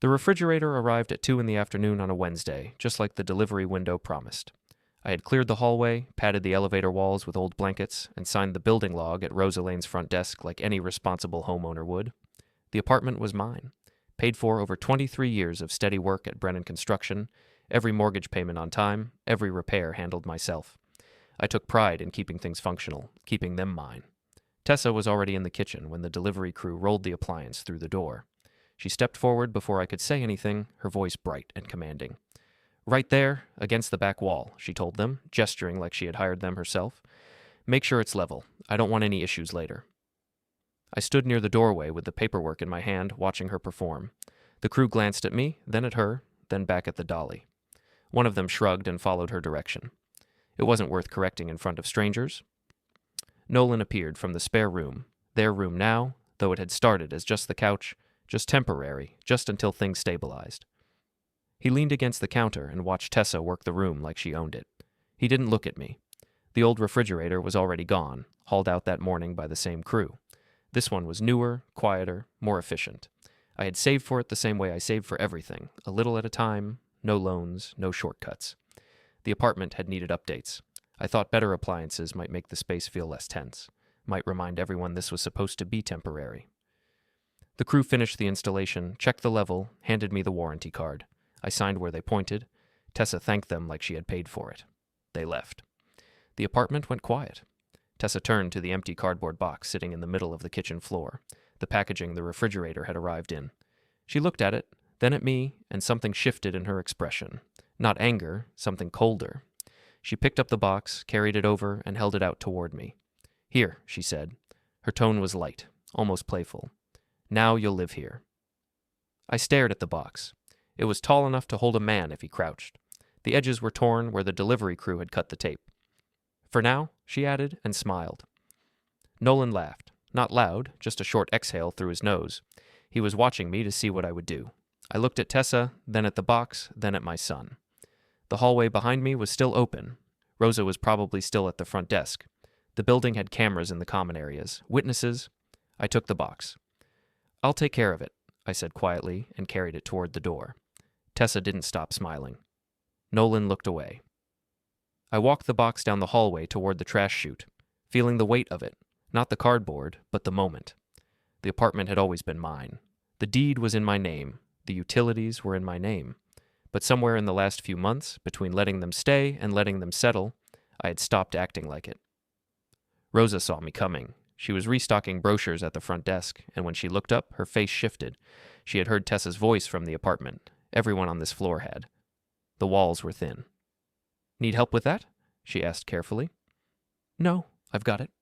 The refrigerator arrived at 2 in the afternoon on a Wednesday, just like the delivery window promised. I had cleared the hallway, padded the elevator walls with old blankets, and signed the building log at Rosa Lane's front desk like any responsible homeowner would. The apartment was mine, paid for over 23 years of steady work at Brennan Construction, every mortgage payment on time, every repair handled myself. I took pride in keeping things functional, keeping them mine. Tessa was already in the kitchen when the delivery crew rolled the appliance through the door. She stepped forward before I could say anything, her voice bright and commanding. "Right there, against the back wall," she told them, gesturing like she had hired them herself. "Make sure it's level. I don't want any issues later." I stood near the doorway with the paperwork in my hand, watching her perform. The crew glanced at me, then at her, then back at the dolly. One of them shrugged and followed her direction. It wasn't worth correcting in front of strangers. Nolan appeared from the spare room, their room now, though it had started as just the couch, just temporary, just until things stabilized. He leaned against the counter and watched Tessa work the room like she owned it. He didn't look at me. The old refrigerator was already gone, hauled out that morning by the same crew. This one was newer, quieter, more efficient. I had saved for it the same way I saved for everything, a little at a time, no loans, no shortcuts. The apartment had needed updates. I thought better appliances might make the space feel less tense, might remind everyone this was supposed to be temporary. The crew finished the installation, checked the level, handed me the warranty card. I signed where they pointed. Tessa thanked them like she had paid for it. They left. The apartment went quiet. Tessa turned to the empty cardboard box sitting in the middle of the kitchen floor, the packaging the refrigerator had arrived in. She looked at it, then at me, and something shifted in her expression. Not anger, something colder. She picked up the box, carried it over, and held it out toward me. "Here," she said. Her tone was light, almost playful. "Now you'll live here." I stared at the box. It was tall enough to hold a man if he crouched. The edges were torn where the delivery crew had cut the tape. "For now," she added, and smiled. Nolan laughed. Not loud, just a short exhale through his nose. He was watching me to see what I would do. I looked at Tessa, then at the box, then at my son. The hallway behind me was still open. Rosa was probably still at the front desk. The building had cameras in the common areas. Witnesses. I took the box. "I'll take care of it," I said quietly, and carried it toward the door. Tessa didn't stop smiling. Nolan looked away. I walked the box down the hallway toward the trash chute, feeling the weight of it, not the cardboard, but the moment. The apartment had always been mine. The deed was in my name. The utilities were in my name. But somewhere in the last few months, between letting them stay and letting them settle, I had stopped acting like it. Rosa saw me coming. She was restocking brochures at the front desk, and when she looked up, her face shifted. She had heard Tessa's voice from the apartment. Everyone on this floor had. The walls were thin. "Need help with that?" she asked carefully. "No, I've got it."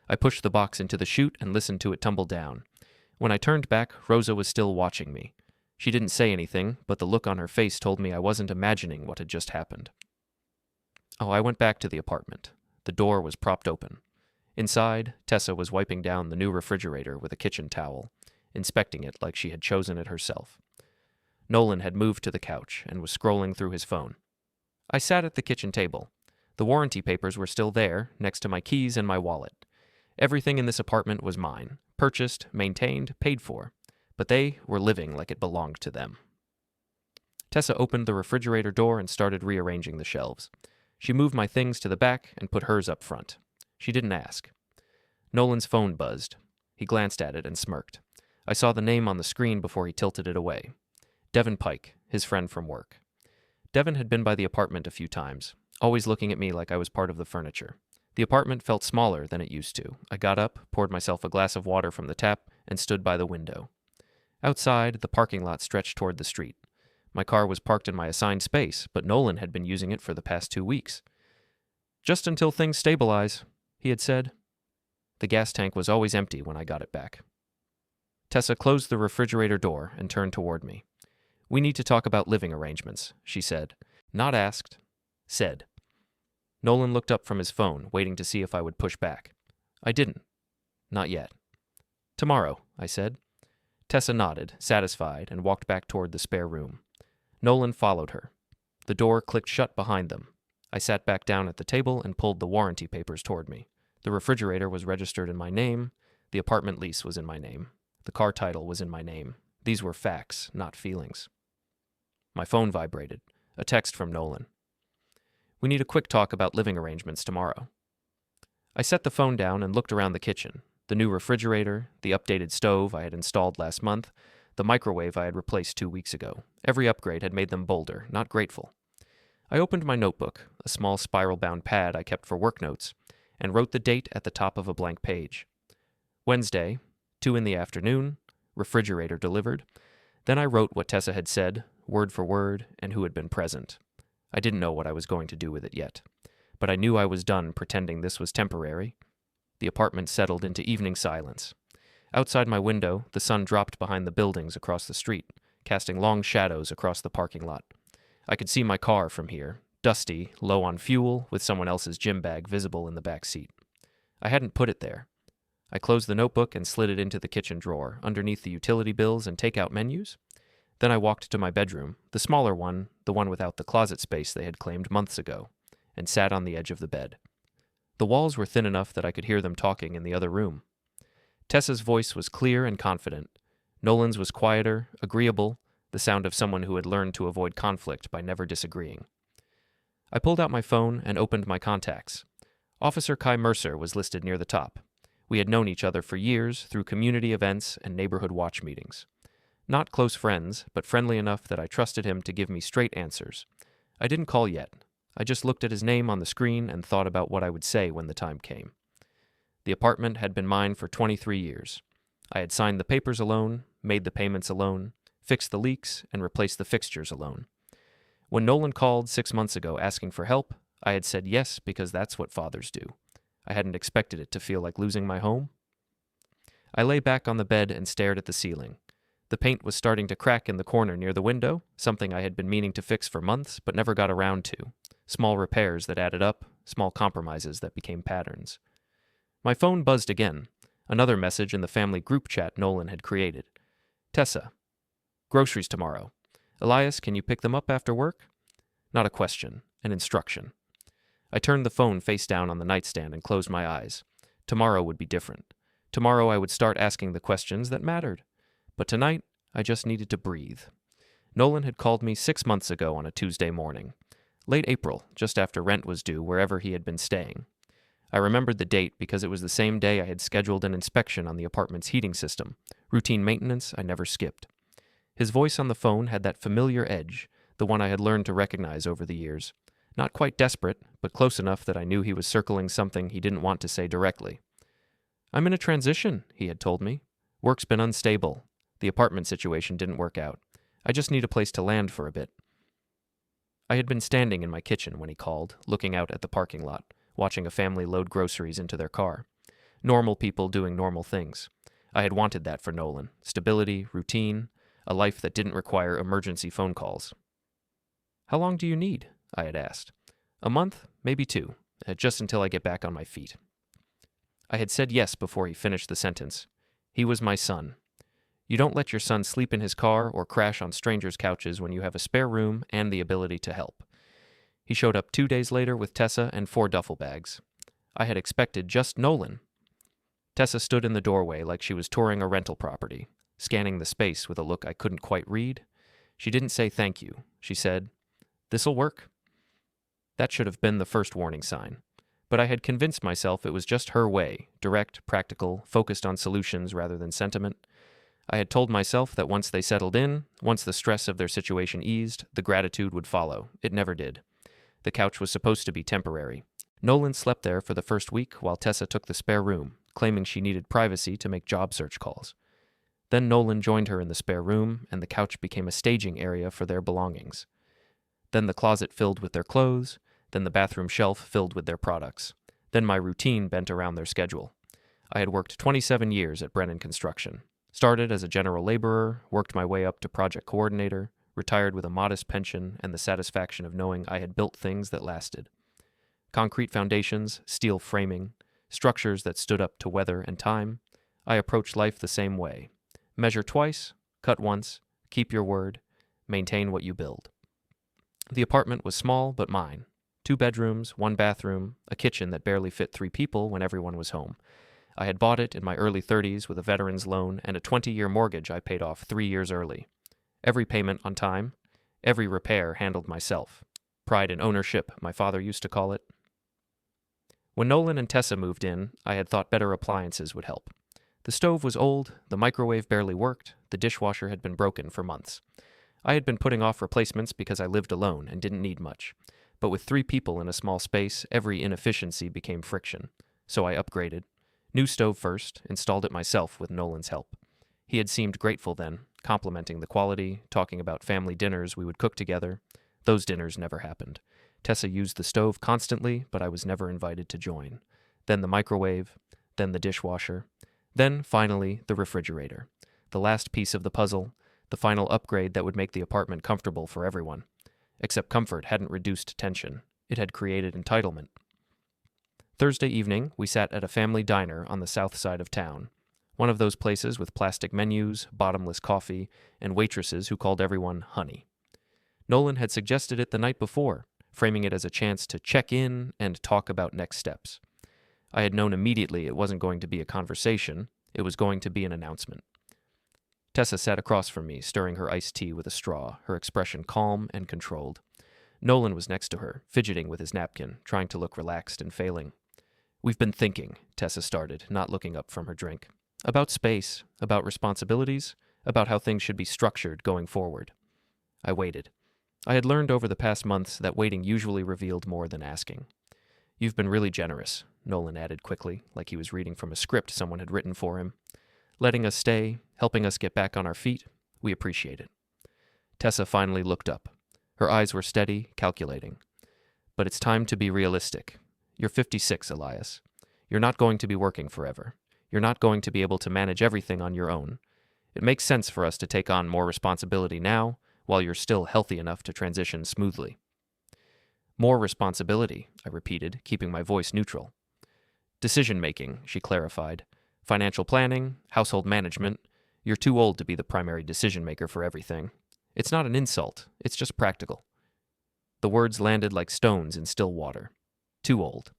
I pushed the box into the chute and listened to it tumble down. When I turned back, Rosa was still watching me. She didn't say anything, but the look on her face told me I wasn't imagining what had just happened. I went back to the apartment. The door was propped open. Inside, Tessa was wiping down the new refrigerator with a kitchen towel, inspecting it like she had chosen it herself. Nolan had moved to the couch and was scrolling through his phone. I sat at the kitchen table. The warranty papers were still there, next to my keys and my wallet. Everything in this apartment was mine, purchased, maintained, paid for. But they were living like it belonged to them. Tessa opened the refrigerator door and started rearranging the shelves. She moved my things to the back and put hers up front. She didn't ask. Nolan's phone buzzed. He glanced at it and smirked. I saw the name on the screen before he tilted it away. Devin Pike, his friend from work. Devin had been by the apartment a few times, always looking at me like I was part of the furniture. The apartment felt smaller than it used to. I got up, poured myself a glass of water from the tap, and stood by the window. Outside, the parking lot stretched toward the street. My car was parked in my assigned space, but Nolan had been using it for the past 2 weeks. "Just until things stabilize," he had said. The gas tank was always empty when I got it back. Tessa closed the refrigerator door and turned toward me. "We need to talk about living arrangements," she said. Not asked, said. Nolan looked up from his phone, waiting to see if I would push back. I didn't. Not yet. "Tomorrow," I said. Tessa nodded, satisfied, and walked back toward the spare room. Nolan followed her. The door clicked shut behind them. I sat back down at the table and pulled the warranty papers toward me. The refrigerator was registered in my name. The apartment lease was in my name. The car title was in my name. These were facts, not feelings. My phone vibrated. A text from Nolan. We need a quick talk about living arrangements tomorrow. I set the phone down and looked around the kitchen. The new refrigerator, the updated stove I had installed last month, the microwave I had replaced 2 weeks ago. Every upgrade had made them bolder, not grateful. I opened my notebook, a small spiral-bound pad I kept for work notes, and wrote the date at the top of a blank page. Wednesday, 2 in the afternoon, refrigerator delivered. Then I wrote what Tessa had said, word for word, and who had been present. I didn't know what I was going to do with it yet, but I knew I was done pretending this was temporary. The apartment settled into evening silence. Outside my window, the sun dropped behind the buildings across the street, casting long shadows across the parking lot. I could see my car from here, dusty, low on fuel, with someone else's gym bag visible in the back seat. I hadn't put it there. I closed the notebook and slid it into the kitchen drawer, underneath the utility bills and takeout menus. Then I walked to my bedroom, the smaller one, the one without the closet space they had claimed months ago, and sat on the edge of the bed. The walls were thin enough that I could hear them talking in the other room. Tessa's voice was clear and confident. Nolan's was quieter, agreeable, the sound of someone who had learned to avoid conflict by never disagreeing. I pulled out my phone and opened my contacts. Officer Kai Mercer was listed near the top. We had known each other for years through community events and neighborhood watch meetings. Not close friends, but friendly enough that I trusted him to give me straight answers. I didn't call yet. I just looked at his name on the screen and thought about what I would say when the time came. The apartment had been mine for 23 years. I had signed the papers alone, made the payments alone, fixed the leaks, and replaced the fixtures alone. When Nolan called 6 months ago asking for help, I had said yes because that's what fathers do. I hadn't expected it to feel like losing my home. I lay back on the bed and stared at the ceiling. The paint was starting to crack in the corner near the window, something I had been meaning to fix for months but never got around to. Small repairs that added up, small compromises that became patterns. My phone buzzed again. Another message in the family group chat Nolan had created. Tessa. Groceries tomorrow. Elias, can you pick them up after work? Not a question, an instruction. I turned the phone face down on the nightstand and closed my eyes. Tomorrow would be different. Tomorrow I would start asking the questions that mattered. But tonight, I just needed to breathe. Nolan had called me 6 months ago on a Tuesday morning. Late April, just after rent was due wherever he had been staying. I remembered the date because it was the same day I had scheduled an inspection on the apartment's heating system, routine maintenance I never skipped. His voice on the phone had that familiar edge, the one I had learned to recognize over the years. Not quite desperate, but close enough that I knew he was circling something he didn't want to say directly. I'm in a transition, he had told me. Work's been unstable. The apartment situation didn't work out. I just need a place to land for a bit. I had been standing in my kitchen when he called, looking out at the parking lot, watching a family load groceries into their car. Normal people doing normal things. I had wanted that for Nolan. Stability, routine, a life that didn't require emergency phone calls. How long do you need? I had asked. A month, maybe 2, just until I get back on my feet. I had said yes before he finished the sentence. He was my son. You don't let your son sleep in his car or crash on strangers' couches when you have a spare room and the ability to help. He showed up 2 days later with Tessa and 4 duffel bags. I had expected just Nolan. Tessa stood in the doorway like she was touring a rental property, scanning the space with a look I couldn't quite read. She didn't say thank you. She said, "This'll work." That should have been the first warning sign. But I had convinced myself it was just her way, direct, practical, focused on solutions rather than sentiment. I had told myself that once they settled in, once the stress of their situation eased, the gratitude would follow. It never did. The couch was supposed to be temporary. Nolan slept there for the first week while Tessa took the spare room, claiming she needed privacy to make job search calls. Then Nolan joined her in the spare room, and the couch became a staging area for their belongings. Then the closet filled with their clothes, then the bathroom shelf filled with their products. Then my routine bent around their schedule. I had worked 27 years at Brennan Construction. Started as a general laborer, worked my way up to project coordinator, retired with a modest pension and the satisfaction of knowing I had built things that lasted. Concrete foundations, steel framing, structures that stood up to weather and time. I approached life the same way. Measure twice, cut once, keep your word, maintain what you build. The apartment was small but mine. 2 bedrooms, 1 bathroom, a kitchen that barely fit 3 people when everyone was home. I had bought it in my early 30s with a veteran's loan and a 20-year mortgage I paid off 3 years early. Every payment on time, every repair handled myself. Pride in ownership, my father used to call it. When Nolan and Tessa moved in, I had thought better appliances would help. The stove was old, the microwave barely worked, the dishwasher had been broken for months. I had been putting off replacements because I lived alone and didn't need much. But with 3 people in a small space, every inefficiency became friction. So I upgraded. New stove first, installed it myself with Nolan's help. He had seemed grateful then, complimenting the quality, talking about family dinners we would cook together. Those dinners never happened. Tessa used the stove constantly, but I was never invited to join. Then the microwave, then the dishwasher, then, finally, the refrigerator. The last piece of the puzzle, the final upgrade that would make the apartment comfortable for everyone. Except comfort hadn't reduced tension. It had created entitlement. Thursday evening, we sat at a family diner on the south side of town. One of those places with plastic menus, bottomless coffee, and waitresses who called everyone honey. Nolan had suggested it the night before, framing it as a chance to check in and talk about next steps. I had known immediately it wasn't going to be a conversation, it was going to be an announcement. Tessa sat across from me, stirring her iced tea with a straw, her expression calm and controlled. Nolan was next to her, fidgeting with his napkin, trying to look relaxed and failing. "We've been thinking," Tessa started, not looking up from her drink. "About space, about responsibilities, about how things should be structured going forward." I waited. I had learned over the past months that waiting usually revealed more than asking. "You've been really generous," Nolan added quickly, like he was reading from a script someone had written for him. "Letting us stay, helping us get back on our feet, we appreciate it." Tessa finally looked up. Her eyes were steady, calculating. "But it's time to be realistic. You're 56, Elias. You're not going to be working forever. You're not going to be able to manage everything on your own. It makes sense for us to take on more responsibility now, while you're still healthy enough to transition smoothly." "More responsibility," I repeated, keeping my voice neutral. "Decision-making," she clarified. "Financial planning, household management. You're too old to be the primary decision-maker for everything. It's not an insult, it's just practical." The words landed like stones in still water. Too old.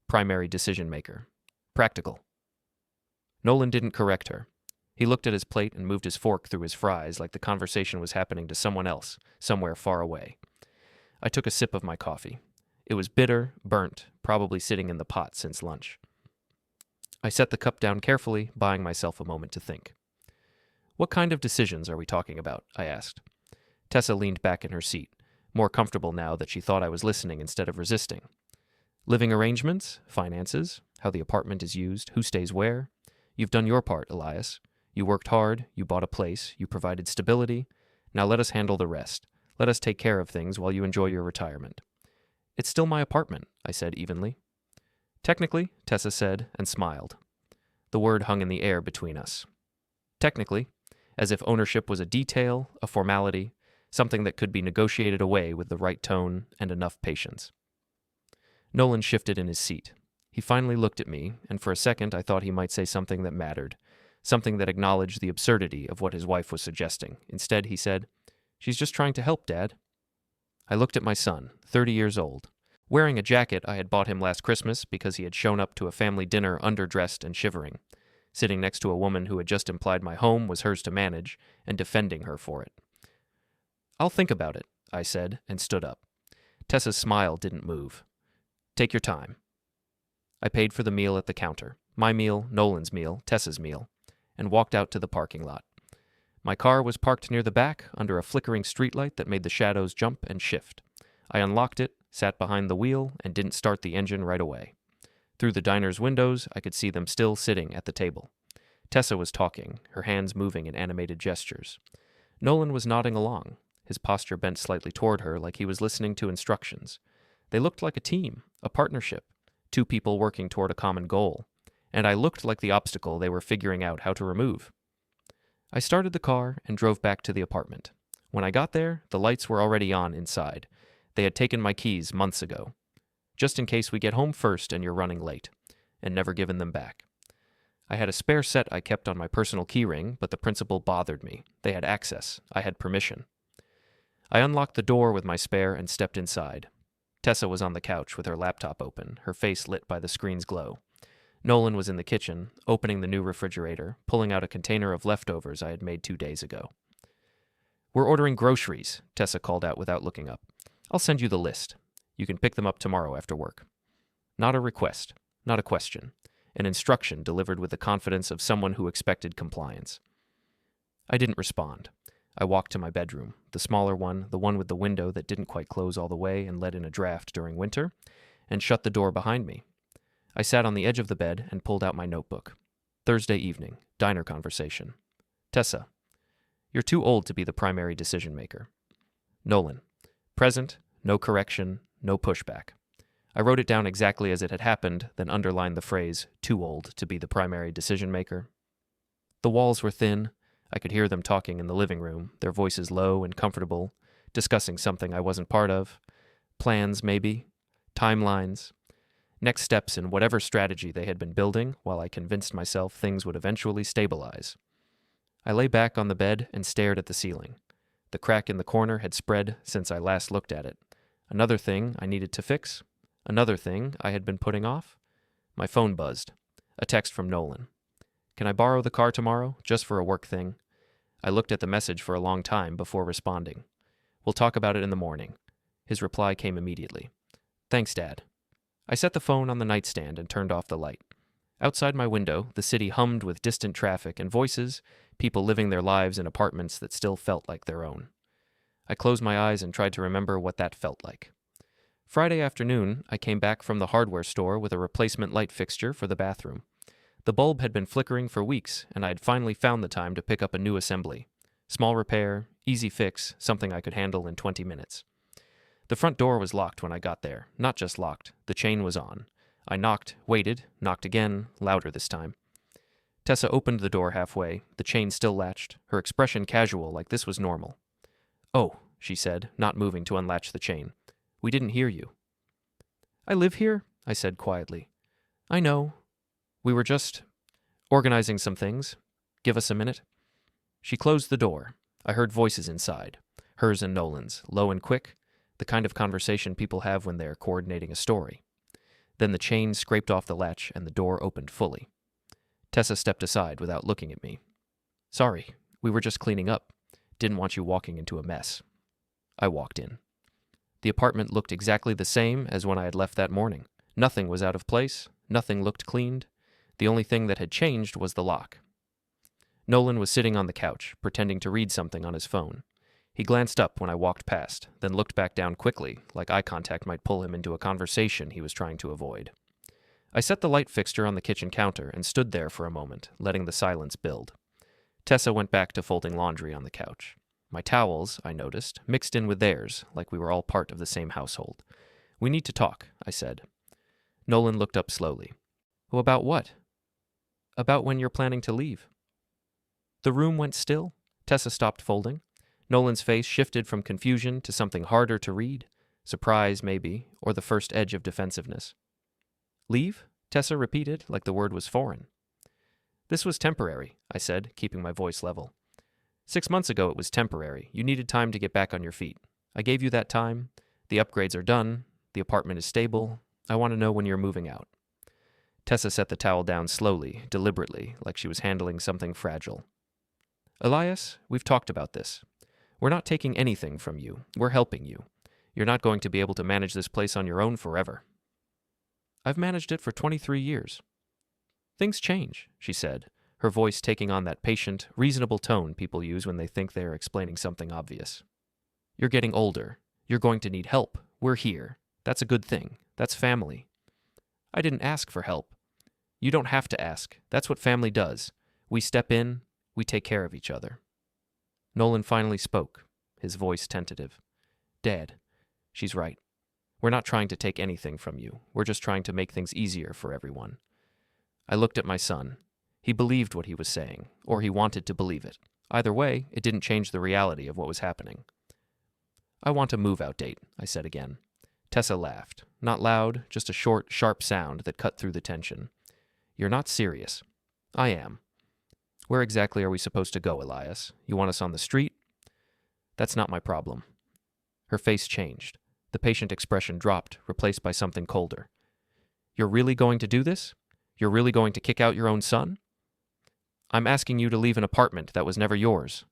Primary decision-maker. Practical. Nolan didn't correct her. He looked at his plate and moved his fork through his fries like the conversation was happening to someone else, somewhere far away. I took a sip of my coffee. It was bitter, burnt, probably sitting in the pot since lunch. I set the cup down carefully, buying myself a moment to think. "What kind of decisions are we talking about?" I asked. Tessa leaned back in her seat, more comfortable now that she thought I was listening instead of resisting. "Living arrangements, finances, how the apartment is used, who stays where. You've done your part, Elias. You worked hard, you bought a place, you provided stability. Now let us handle the rest. Let us take care of things while you enjoy your retirement." "It's still my apartment," I said evenly. "Technically," Tessa said, and smiled. The word hung in the air between us. Technically, as if ownership was a detail, a formality, something that could be negotiated away with the right tone and enough patience. Nolan shifted in his seat. He finally looked at me, and for a second I thought he might say something that mattered, something that acknowledged the absurdity of what his wife was suggesting. Instead, he said, "She's just trying to help, Dad." I looked at my son, 30 years old, wearing a jacket I had bought him last Christmas because he had shown up to a family dinner underdressed and shivering, sitting next to a woman who had just implied my home was hers to manage, and defending her for it. "I'll think about it," I said, and stood up. Tessa's smile didn't move. "Take your time." I paid for the meal at the counter, my meal, Nolan's meal, Tessa's meal, and walked out to the parking lot. My car was parked near the back, under a flickering streetlight that made the shadows jump and shift. I unlocked it, sat behind the wheel, and didn't start the engine right away. Through the diner's windows, I could see them still sitting at the table. Tessa was talking, her hands moving in animated gestures. Nolan was nodding along, his posture bent slightly toward her like he was listening to instructions. They looked like a team, a partnership, 2 people working toward a common goal, and I looked like the obstacle they were figuring out how to remove. I started the car and drove back to the apartment. When I got there, the lights were already on inside. They had taken my keys months ago, just in case we get home first and you're running late, and never given them back. I had a spare set I kept on my personal keyring, but the principal bothered me. They had access. I had permission. I unlocked the door with my spare and stepped inside. Tessa was on the couch with her laptop open, her face lit by the screen's glow. Nolan was in the kitchen, opening the new refrigerator, pulling out a container of leftovers I had made 2 days ago. "We're ordering groceries," Tessa called out without looking up. "I'll send you the list. You can pick them up tomorrow after work." Not a request, not a question. An instruction delivered with the confidence of someone who expected compliance. I didn't respond. I walked to my bedroom, the smaller one, the one with the window that didn't quite close all the way and let in a draft during winter, and shut the door behind me. I sat on the edge of the bed and pulled out my notebook. Thursday evening, diner conversation. Tessa, you're too old to be the primary decision maker. Nolan, present, no correction, no pushback. I wrote it down exactly as it had happened, then underlined the phrase, too old to be the primary decision maker. The walls were thin. I could hear them talking in the living room, their voices low and comfortable, discussing something I wasn't part of. Plans, maybe. Timelines. Next steps in whatever strategy they had been building, while I convinced myself things would eventually stabilize. I lay back on the bed and stared at the ceiling. The crack in the corner had spread since I last looked at it. Another thing I needed to fix. Another thing I had been putting off. My phone buzzed. A text from Nolan. "Can I borrow the car tomorrow, just for a work thing?" I looked at the message for a long time before responding. "We'll talk about it in the morning." His reply came immediately. "Thanks, Dad." I set the phone on the nightstand and turned off the light. Outside my window, the city hummed with distant traffic and voices, people living their lives in apartments that still felt like their own. I closed my eyes and tried to remember what that felt like. Friday afternoon, I came back from the hardware store with a replacement light fixture for the bathroom. The bulb had been flickering for weeks, and I had finally found the time to pick up a new assembly. Small repair, easy fix, something I could handle in 20 minutes. The front door was locked when I got there. Not just locked, the chain was on. I knocked, waited, knocked again, louder this time. Tessa opened the door halfway, the chain still latched, her expression casual, like this was normal. "Oh," she said, not moving to unlatch the chain. "We didn't hear you." "I live here," I said quietly. "I know. We were just organizing some things. Give us a minute." She closed the door. I heard voices inside, hers and Nolan's, low and quick, the kind of conversation people have when they're coordinating a story. Then the chain scraped off the latch and the door opened fully. Tessa stepped aside without looking at me. "Sorry, we were just cleaning up. Didn't want you walking into a mess." I walked in. The apartment looked exactly the same as when I had left that morning. Nothing was out of place. Nothing looked cleaned. The only thing that had changed was the lock. Nolan was sitting on the couch, pretending to read something on his phone. He glanced up when I walked past, then looked back down quickly, like eye contact might pull him into a conversation he was trying to avoid. I set the light fixture on the kitchen counter and stood there for a moment, letting the silence build. Tessa went back to folding laundry on the couch. My towels, I noticed, mixed in with theirs, like we were all part of the same household. "We need to talk," I said. Nolan looked up slowly. "Oh, about what?" "About when you're planning to leave." The room went still. Tessa stopped folding. Nolan's face shifted from confusion to something harder to read, surprise maybe, or the first edge of defensiveness. "Leave?" Tessa repeated, like the word was foreign. "This was temporary," I said, keeping my voice level. 6 months ago it was temporary. You needed time to get back on your feet. I gave you that time. The upgrades are done. The apartment is stable. I want to know when you're moving out." Tessa set the towel down slowly, deliberately, like she was handling something fragile. "Elias, we've talked about this. We're not taking anything from you. We're helping you. You're not going to be able to manage this place on your own forever." "I've managed it for 23 years. "Things change," she said, her voice taking on that patient, reasonable tone people use when they think they are explaining something obvious. "You're getting older. You're going to need help. We're here. That's a good thing. That's family." "I didn't ask for help." "You don't have to ask. That's what family does. We step in. We take care of each other." Nolan finally spoke, his voice tentative. "Dad, she's right. We're not trying to take anything from you. We're just trying to make things easier for everyone." I looked at my son. He believed what he was saying, or he wanted to believe it. Either way, it didn't change the reality of what was happening. "I want a move-out date," I said again. Tessa laughed. Not loud, just a short, sharp sound that cut through the tension. "You're not serious." "I am." "Where exactly are we supposed to go, Elias? You want us on the street?" "That's not my problem." Her face changed. The patient expression dropped, replaced by something colder. "You're really going to do this? You're really going to kick out your own son? I'm asking you to leave an apartment that was never yours.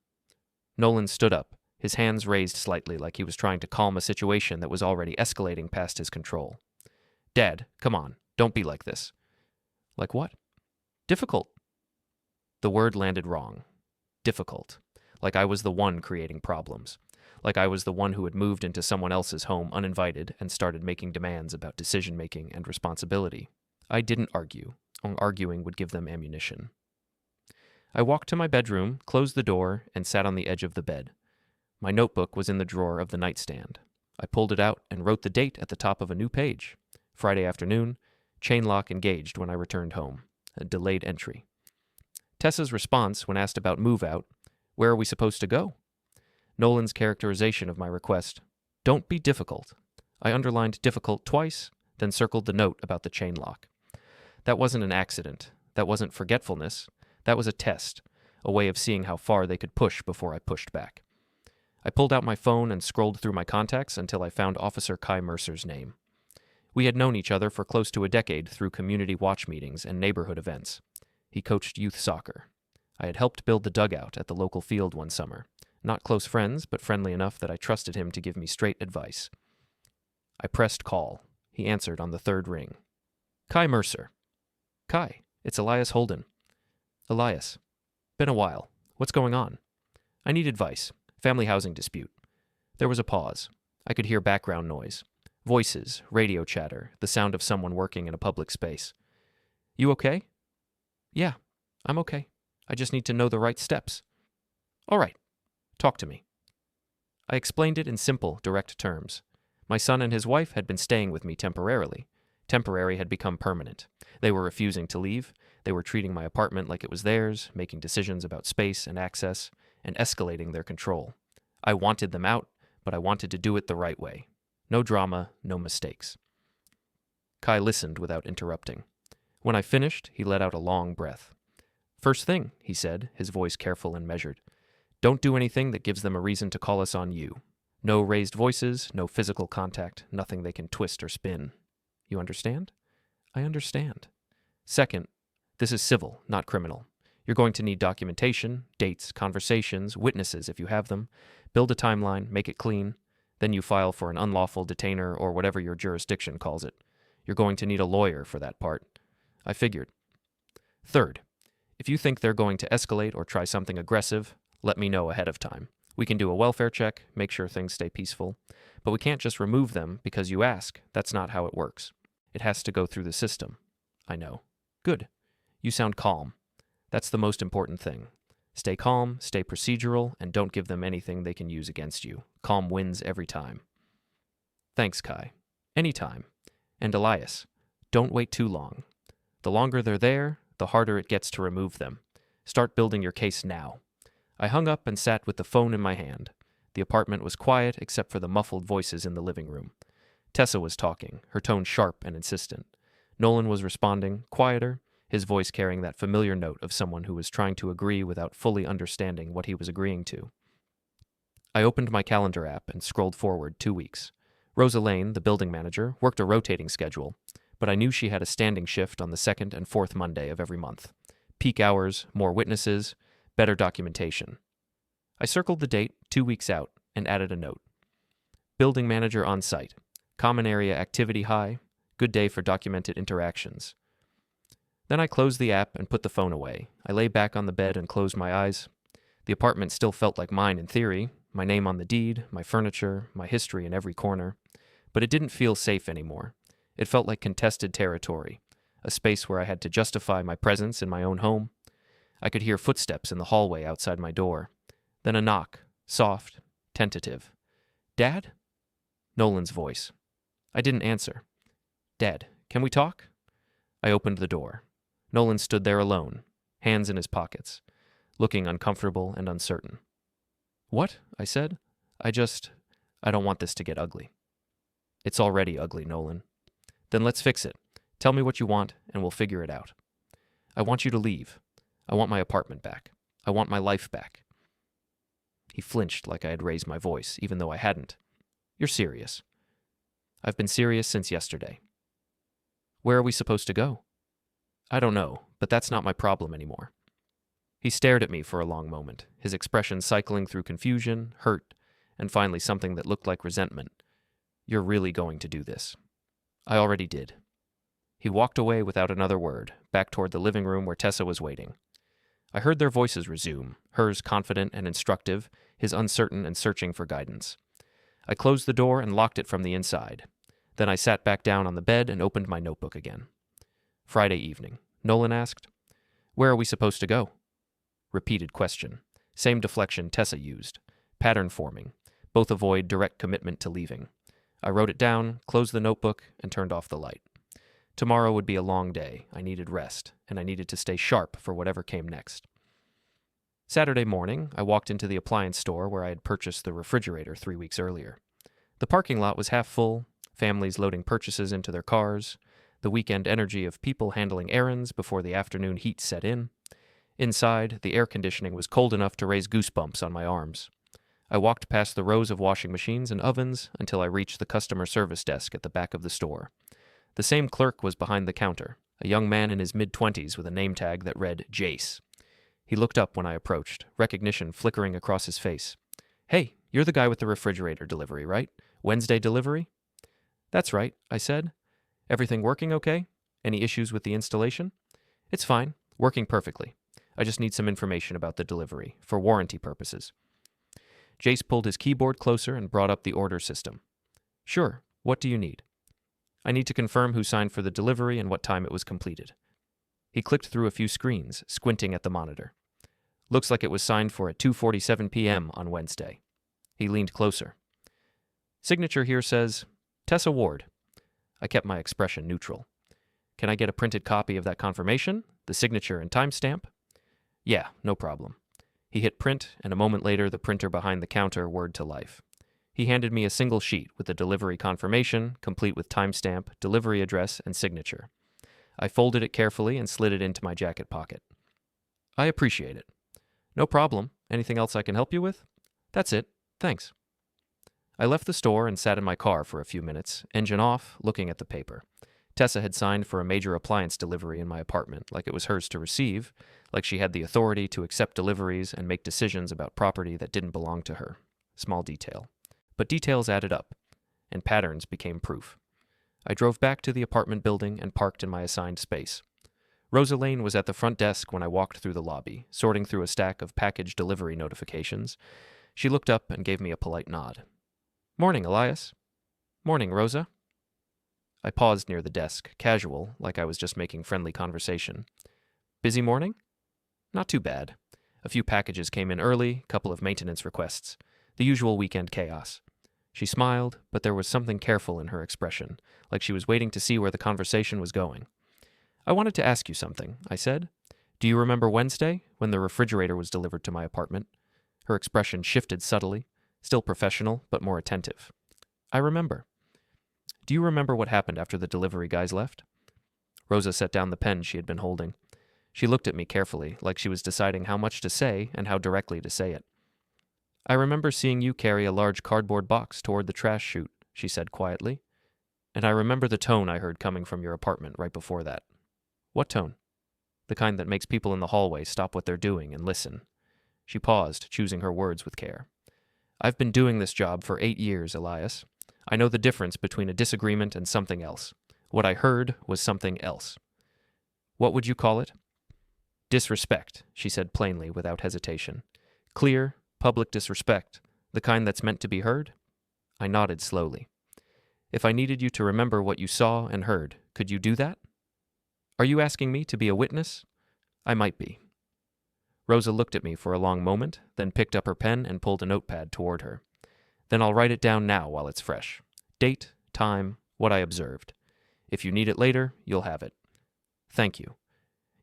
Nolan stood up, his hands raised slightly like he was trying to calm a situation that was already escalating past his control. Dad, come on, don't be like this. Like what? Difficult. The word landed wrong. Difficult. Like I was the one creating problems. Like I was the one who had moved into someone else's home uninvited and started making demands about decision-making and responsibility. I didn't argue. Arguing would give them ammunition. I walked to my bedroom, closed the door, and sat on the edge of the bed. My notebook was in the drawer of the nightstand. I pulled it out and wrote the date at the top of a new page. Friday afternoon, chain lock engaged when I returned home. A delayed entry. Tessa's response when asked about move-out, where are we supposed to go? Nolan's characterization of my request, don't be difficult. I underlined difficult twice, then circled the note about the chain lock. That wasn't an accident. That wasn't forgetfulness. That was a test, a way of seeing how far they could push before I pushed back. I pulled out my phone and scrolled through my contacts until I found Officer Kai Mercer's name. We had known each other for close to a decade through community watch meetings and neighborhood events. He coached youth soccer. I had helped build the dugout at the local field one summer. Not close friends, but friendly enough that I trusted him to give me straight advice. I pressed call. He answered on the third ring. Kai Mercer. Kai, it's Elias Holden. Elias. Been a while. What's going on? I need advice. Family housing dispute. There was a pause. I could hear background noise. Voices, radio chatter, the sound of someone working in a public space. You okay? Yeah, I'm okay. I just need to know the right steps. All right. Talk to me. I explained it in simple, direct terms. My son and his wife had been staying with me temporarily. Temporary had become permanent. They were refusing to leave. They were treating my apartment like it was theirs, making decisions about space and access, and escalating their control. I wanted them out, but I wanted to do it the right way. No drama, no mistakes. Kai listened without interrupting. When I finished, he let out a long breath. First thing, he said, his voice careful and measured. Don't do anything that gives them a reason to call us on you. No raised voices, no physical contact, nothing they can twist or spin. You understand? I understand. Second, this is civil, not criminal. You're going to need documentation, dates, conversations, witnesses if you have them. Build a timeline, make it clean. Then you file for an unlawful detainer or whatever your jurisdiction calls it. You're going to need a lawyer for that part. I figured. Third, if you think they're going to escalate or try something aggressive, let me know ahead of time. We can do a welfare check, make sure things stay peaceful. But we can't just remove them because you ask. That's not how it works. It has to go through the system. I know. Good. You sound calm. That's the most important thing. Stay calm, stay procedural, and don't give them anything they can use against you. Calm wins every time. Thanks, Kai. Anytime. And Elias, don't wait too long. The longer they're there, the harder it gets to remove them. Start building your case now. I hung up and sat with the phone in my hand. The apartment was quiet except for the muffled voices in the living room. Tessa was talking, her tone sharp and insistent. Nolan was responding, quieter, his voice carrying that familiar note of someone who was trying to agree without fully understanding what he was agreeing to. I opened my calendar app and scrolled forward 2 weeks. Rosa Lane, the building manager, worked a rotating schedule, but I knew she had a standing shift on the second and fourth Monday of every month. Peak hours, more witnesses, better documentation. I circled the date 2 weeks out and added a note. Building manager on site. Common area activity high. Good day for documented interactions. Then I closed the app and put the phone away. I lay back on the bed and closed my eyes. The apartment still felt like mine in theory, my name on the deed, my furniture, my history in every corner. But it didn't feel safe anymore. It felt like contested territory, a space where I had to justify my presence in my own home. I could hear footsteps in the hallway outside my door. Then a knock, soft, tentative. Dad? Nolan's voice. I didn't answer. Dad, can we talk? I opened the door. Nolan stood there alone, hands in his pockets, looking uncomfortable and uncertain. What? I said. I don't want this to get ugly. It's already ugly, Nolan. Then let's fix it. Tell me what you want, and we'll figure it out. I want you to leave. I want my apartment back. I want my life back. He flinched like I had raised my voice, even though I hadn't. You're serious. I've been serious since yesterday. Where are we supposed to go? I don't know, but that's not my problem anymore. He stared at me for a long moment, his expression cycling through confusion, hurt, and finally something that looked like resentment. You're really going to do this. I already did. He walked away without another word, back toward the living room where Tessa was waiting. I heard their voices resume, hers confident and instructive, his uncertain and searching for guidance. I closed the door and locked it from the inside. Then I sat back down on the bed and opened my notebook again. Friday evening. Nolan asked, "Where are we supposed to go?" Repeated question. Same deflection Tessa used. Pattern forming. Both avoid direct commitment to leaving. I wrote it down, closed the notebook, and turned off the light. Tomorrow would be a long day. I needed rest, and I needed to stay sharp for whatever came next. Saturday morning, I walked into the appliance store where I had purchased the refrigerator 3 weeks earlier. The parking lot was half full, families loading purchases into their cars, the weekend energy of people handling errands before the afternoon heat set in. Inside, the air conditioning was cold enough to raise goosebumps on my arms. I walked past the rows of washing machines and ovens until I reached the customer service desk at the back of the store. The same clerk was behind the counter, a young man in his mid-20s with a name tag that read Jace. He looked up when I approached, recognition flickering across his face. "Hey, you're the guy with the refrigerator delivery, right? Wednesday delivery?" "That's right," I said. "Everything working okay? Any issues with the installation?" "It's fine, working perfectly. I just need some information about the delivery, for warranty purposes." Jace pulled his keyboard closer and brought up the order system. "Sure, what do you need?" "I need to confirm who signed for the delivery and what time it was completed." He clicked through a few screens, squinting at the monitor. "Looks like it was signed for at 2:47 p.m. on Wednesday." He leaned closer. "Signature here says, Tessa Ward." I kept my expression neutral. "Can I get a printed copy of that confirmation, the signature and timestamp?" "Yeah, no problem." He hit print, and a moment later the printer behind the counter whirred to life. He handed me a single sheet with the delivery confirmation, complete with timestamp, delivery address, and signature. I folded it carefully and slid it into my jacket pocket. "I appreciate it." "No problem. Anything else I can help you with?" "That's it. Thanks." I left the store and sat in my car for a few minutes, engine off, looking at the paper. Tessa had signed for a major appliance delivery in my apartment, like it was hers to receive, like she had the authority to accept deliveries and make decisions about property that didn't belong to her. Small detail. But details added up, and patterns became proof. I drove back to the apartment building and parked in my assigned space. Rosa Lane was at the front desk when I walked through the lobby, sorting through a stack of package delivery notifications. She looked up and gave me a polite nod. "Morning, Elias." "Morning, Rosa." I paused near the desk, casual, like I was just making friendly conversation. "Busy morning?" "Not too bad. A few packages came in early, couple of maintenance requests. The usual weekend chaos." She smiled, but there was something careful in her expression, like she was waiting to see where the conversation was going. "I wanted to ask you something," I said. "Do you remember Wednesday, when the refrigerator was delivered to my apartment?" Her expression shifted subtly, still professional, but more attentive. "I remember." "Do you remember what happened after the delivery guys left?" Rosa set down the pen she had been holding. She looked at me carefully, like she was deciding how much to say and how directly to say it. "I remember seeing you carry a large cardboard box toward the trash chute," she said quietly. "And I remember the tone I heard coming from your apartment right before that." "What tone?" "The kind that makes people in the hallway stop what they're doing and listen." She paused, choosing her words with care. "I've been doing this job for 8 years, Elias. I know the difference between a disagreement and something else. What I heard was something else." "What would you call it?" "Disrespect," she said plainly, without hesitation. "Clear, public disrespect, the kind that's meant to be heard?" I nodded slowly. "If I needed you to remember what you saw and heard, could you do that?" "Are you asking me to be a witness?" "I might be." Rosa looked at me for a long moment, then picked up her pen and pulled a notepad toward her. "Then I'll write it down now while it's fresh. Date, time, what I observed. If you need it later, you'll have it." "Thank you."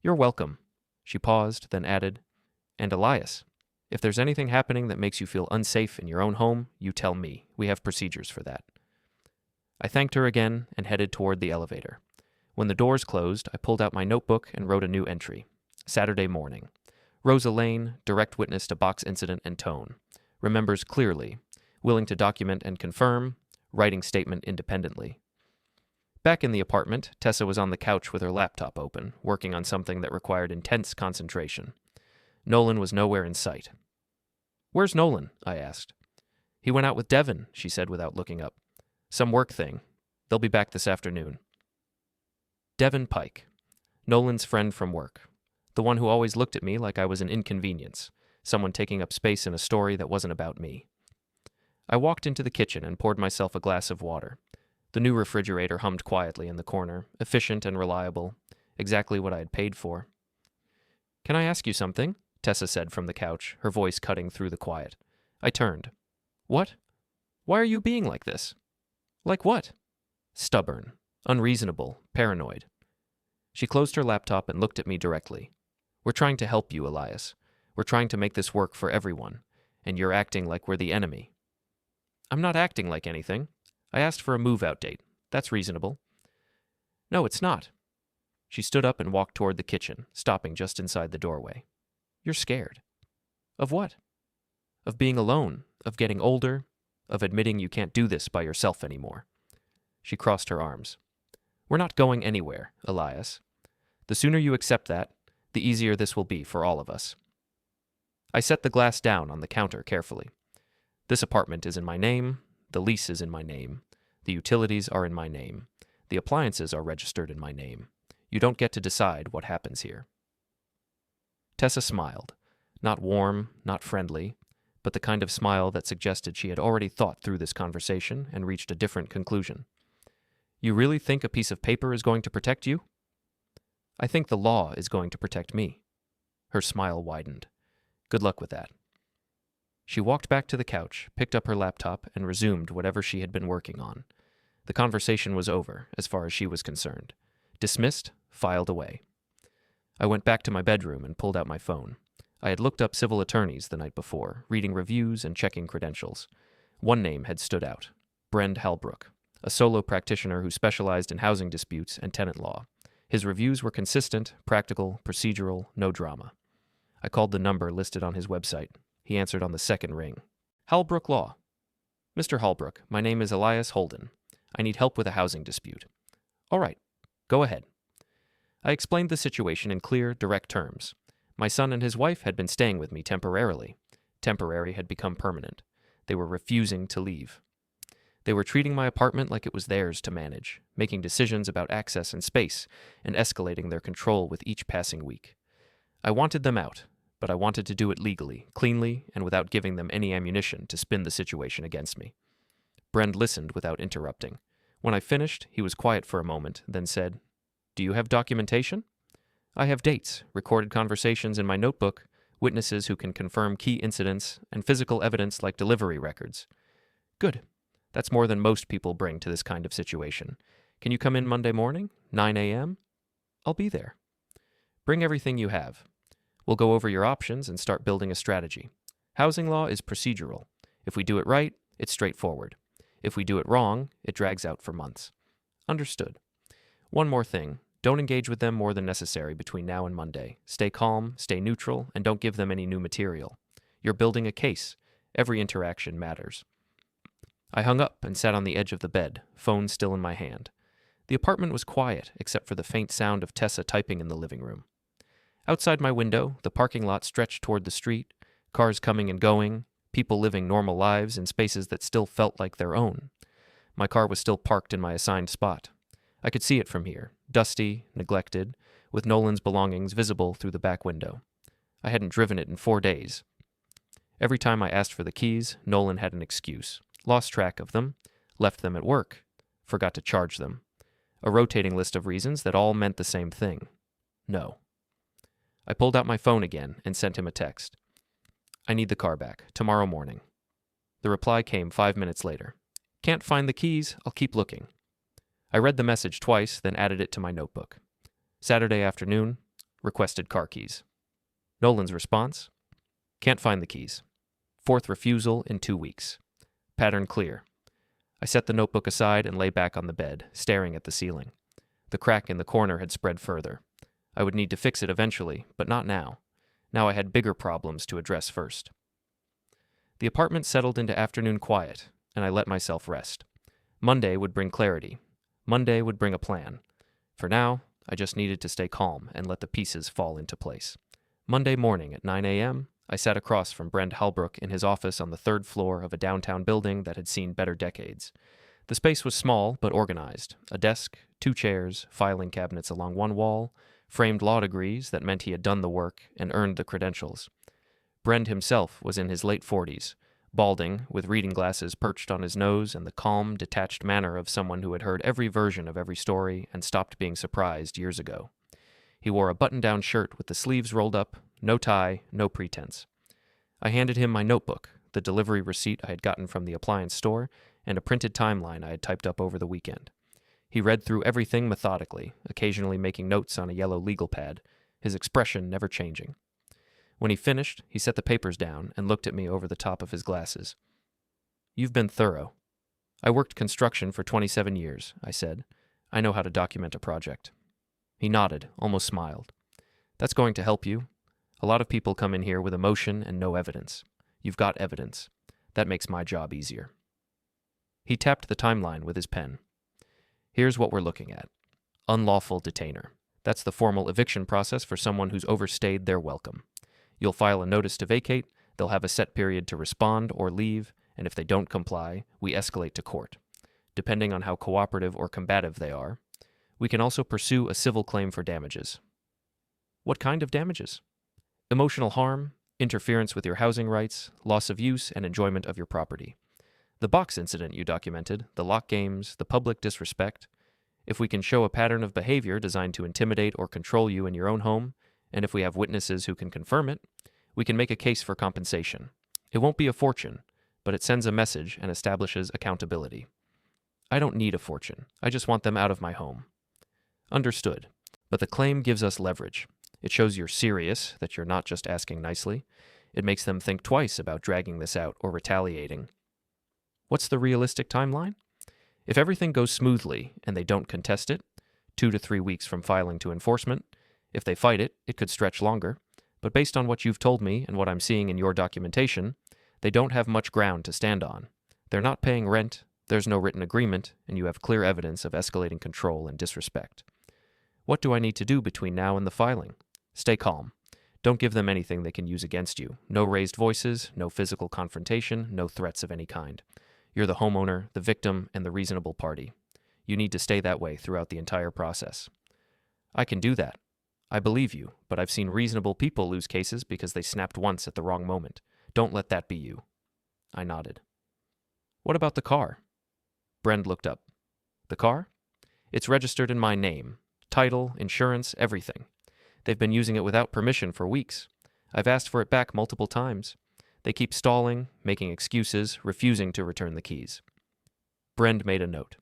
"You're welcome." She paused, then added, "And Elias, if there's anything happening that makes you feel unsafe in your own home, you tell me. We have procedures for that." I thanked her again and headed toward the elevator. When the doors closed, I pulled out my notebook and wrote a new entry. Saturday morning. Rosa Lane, direct witness to box incident and tone. Remembers clearly. Willing to document and confirm. Writing statement independently. Back in the apartment, Tessa was on the couch with her laptop open, working on something that required intense concentration. Nolan was nowhere in sight. "Where's Nolan?" I asked. "He went out with Devin," she said without looking up. "Some work thing. They'll be back this afternoon." Devin Pike, Nolan's friend from work. The one who always looked at me like I was an inconvenience, someone taking up space in a story that wasn't about me. I walked into the kitchen and poured myself a glass of water. The new refrigerator hummed quietly in the corner, efficient and reliable, exactly what I had paid for. "Can I ask you something?" Tessa said from the couch, her voice cutting through the quiet. I turned. "What? Why are you being like this?" "Like what?" "Stubborn, unreasonable, paranoid." She closed her laptop and looked at me directly. "We're trying to help you, Elias. We're trying to make this work for everyone, and you're acting like we're the enemy." "I'm not acting like anything. I asked for a move-out date. That's reasonable." "No, it's not." She stood up and walked toward the kitchen, stopping just inside the doorway. "You're scared." "Of what?" "Of being alone, of getting older, of admitting you can't do this by yourself anymore." She crossed her arms. "We're not going anywhere, Elias. The sooner you accept that, the easier this will be for all of us." I set the glass down on the counter carefully. This apartment is in my name, the lease is in my name, the utilities are in my name, the appliances are registered in my name. You don't get to decide what happens here. Tessa smiled, not warm, not friendly, but the kind of smile that suggested she had already thought through this conversation and reached a different conclusion. "You really think a piece of paper is going to protect you?" "I think the law is going to protect me." Her smile widened. "Good luck with that." She walked back to the couch, picked up her laptop, and resumed whatever she had been working on. The conversation was over, as far as she was concerned. Dismissed, filed away. I went back to my bedroom and pulled out my phone. I had looked up civil attorneys the night before, reading reviews and checking credentials. One name had stood out: Brennan Halbrook, a solo practitioner who specialized in housing disputes and tenant law. His reviews were consistent, practical, procedural, no drama. I called the number listed on his website. He answered on the second ring. "Halbrook Law." "Mr. Halbrook, my name is Elias Holden. I need help with a housing dispute." "All right, go ahead." I explained the situation in clear, direct terms. My son and his wife had been staying with me temporarily. Temporary had become permanent. They were refusing to leave. They were treating my apartment like it was theirs to manage, making decisions about access and space, and escalating their control with each passing week. I wanted them out, but I wanted to do it legally, cleanly, and without giving them any ammunition to spin the situation against me. Brennan listened without interrupting. When I finished, he was quiet for a moment, then said, "Do you have documentation?" "I have dates, recorded conversations in my notebook, witnesses who can confirm key incidents, and physical evidence like delivery records." "Good. That's more than most people bring to this kind of situation. Can you come in Monday morning, 9 a.m.? "I'll be there." "Bring everything you have. We'll go over your options and start building a strategy. Housing law is procedural. If we do it right, it's straightforward. If we do it wrong, it drags out for months." "Understood. One more thing. Don't engage with them more than necessary between now and Monday. Stay calm, stay neutral, and don't give them any new material. You're building a case. Every interaction matters." I hung up and sat on the edge of the bed, phone still in my hand. The apartment was quiet, except for the faint sound of Tessa typing in the living room. Outside my window, the parking lot stretched toward the street, cars coming and going, people living normal lives in spaces that still felt like their own. My car was still parked in my assigned spot. I could see it from here, dusty, neglected, with Nolan's belongings visible through the back window. I hadn't driven it in 4 days. Every time I asked for the keys, Nolan had an excuse. Lost track of them, left them at work, forgot to charge them. A rotating list of reasons that all meant the same thing. No. I pulled out my phone again and sent him a text. "I need the car back, tomorrow morning." The reply came 5 minutes later. "Can't find the keys, I'll keep looking." I read the message twice, then added it to my notebook. Saturday afternoon, requested car keys. Nolan's response: "Can't find the keys. Fourth refusal in 2 weeks. Pattern clear." I set the notebook aside and lay back on the bed, staring at the ceiling. The crack in the corner had spread further. I would need to fix it eventually, but not now. Now I had bigger problems to address first. The apartment settled into afternoon quiet, and I let myself rest. Monday would bring clarity. Monday would bring a plan. For now, I just needed to stay calm and let the pieces fall into place. Monday morning at 9 a.m., I sat across from Brent Halbrook in his office on the third floor of a downtown building that had seen better decades. The space was small but organized. A desk, 2 chairs, filing cabinets along one wall, framed law degrees that meant he had done the work and earned the credentials. Brent himself was in his late 40s, balding, with reading glasses perched on his nose and the calm, detached manner of someone who had heard every version of every story and stopped being surprised years ago. He wore a button-down shirt with the sleeves rolled up, no tie, no pretense. I handed him my notebook, the delivery receipt I had gotten from the appliance store, and a printed timeline I had typed up over the weekend. He read through everything methodically, occasionally making notes on a yellow legal pad, his expression never changing. When he finished, he set the papers down and looked at me over the top of his glasses. "You've been thorough." "I worked construction for 27 years, I said. "I know how to document a project." He nodded, almost smiled. "That's going to help you. A lot of people come in here with emotion and no evidence. You've got evidence. That makes my job easier." He tapped the timeline with his pen. "Here's what we're looking at. Unlawful detainer. That's the formal eviction process for someone who's overstayed their welcome. You'll file a notice to vacate, they'll have a set period to respond or leave, and if they don't comply, we escalate to court. Depending on how cooperative or combative they are, we can also pursue a civil claim for damages." "What kind of damages?" "Emotional harm, interference with your housing rights, loss of use and enjoyment of your property. The box incident you documented, the lock games, the public disrespect. If we can show a pattern of behavior designed to intimidate or control you in your own home, and if we have witnesses who can confirm it, we can make a case for compensation. It won't be a fortune, but it sends a message and establishes accountability." "I don't need a fortune. I just want them out of my home." "Understood. But the claim gives us leverage. It shows you're serious, that you're not just asking nicely. It makes them think twice about dragging this out or retaliating." "What's the realistic timeline?" "If everything goes smoothly and they don't contest it, 2 to 3 weeks from filing to enforcement. If they fight it, it could stretch longer. But based on what you've told me and what I'm seeing in your documentation, they don't have much ground to stand on. They're not paying rent, there's no written agreement, and you have clear evidence of escalating control and disrespect. What do I need to do between now and the filing? Stay calm. Don't give them anything they can use against you. No raised voices, no physical confrontation, no threats of any kind. You're the homeowner, the victim, and the reasonable party. You need to stay that way throughout the entire process." "I can do that. I believe you, but I've seen reasonable people lose cases because they snapped once at the wrong moment. Don't let that be you." I nodded. "What about the car?" Brent looked up. "The car? It's registered in my name. Title, insurance, everything. They've been using it without permission for weeks. I've asked for it back multiple times. They keep stalling, making excuses, refusing to return the keys." Brent made a note.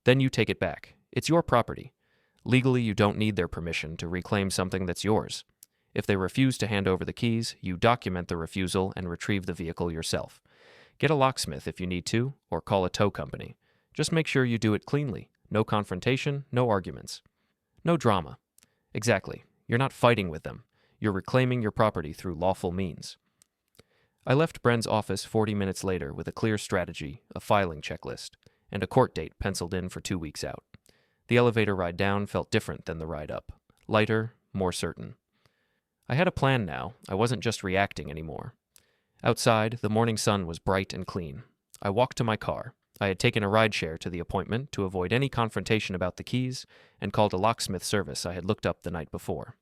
"Then you take it back. It's your property. Legally, you don't need their permission to reclaim something that's yours. If they refuse to hand over the keys, you document the refusal and retrieve the vehicle yourself. Get a locksmith if you need to, or call a tow company. Just make sure you do it cleanly. No confrontation, no arguments. No drama. Exactly. You're not fighting with them. You're reclaiming your property through lawful means." I left Bren's office 40 minutes later with a clear strategy, a filing checklist, and a court date penciled in for 2 weeks out. The elevator ride down felt different than the ride up. Lighter, more certain. I had a plan now. I wasn't just reacting anymore. Outside, the morning sun was bright and clean. I walked to my car. I had taken a rideshare to the appointment to avoid any confrontation about the keys and called a locksmith service I had looked up the night before.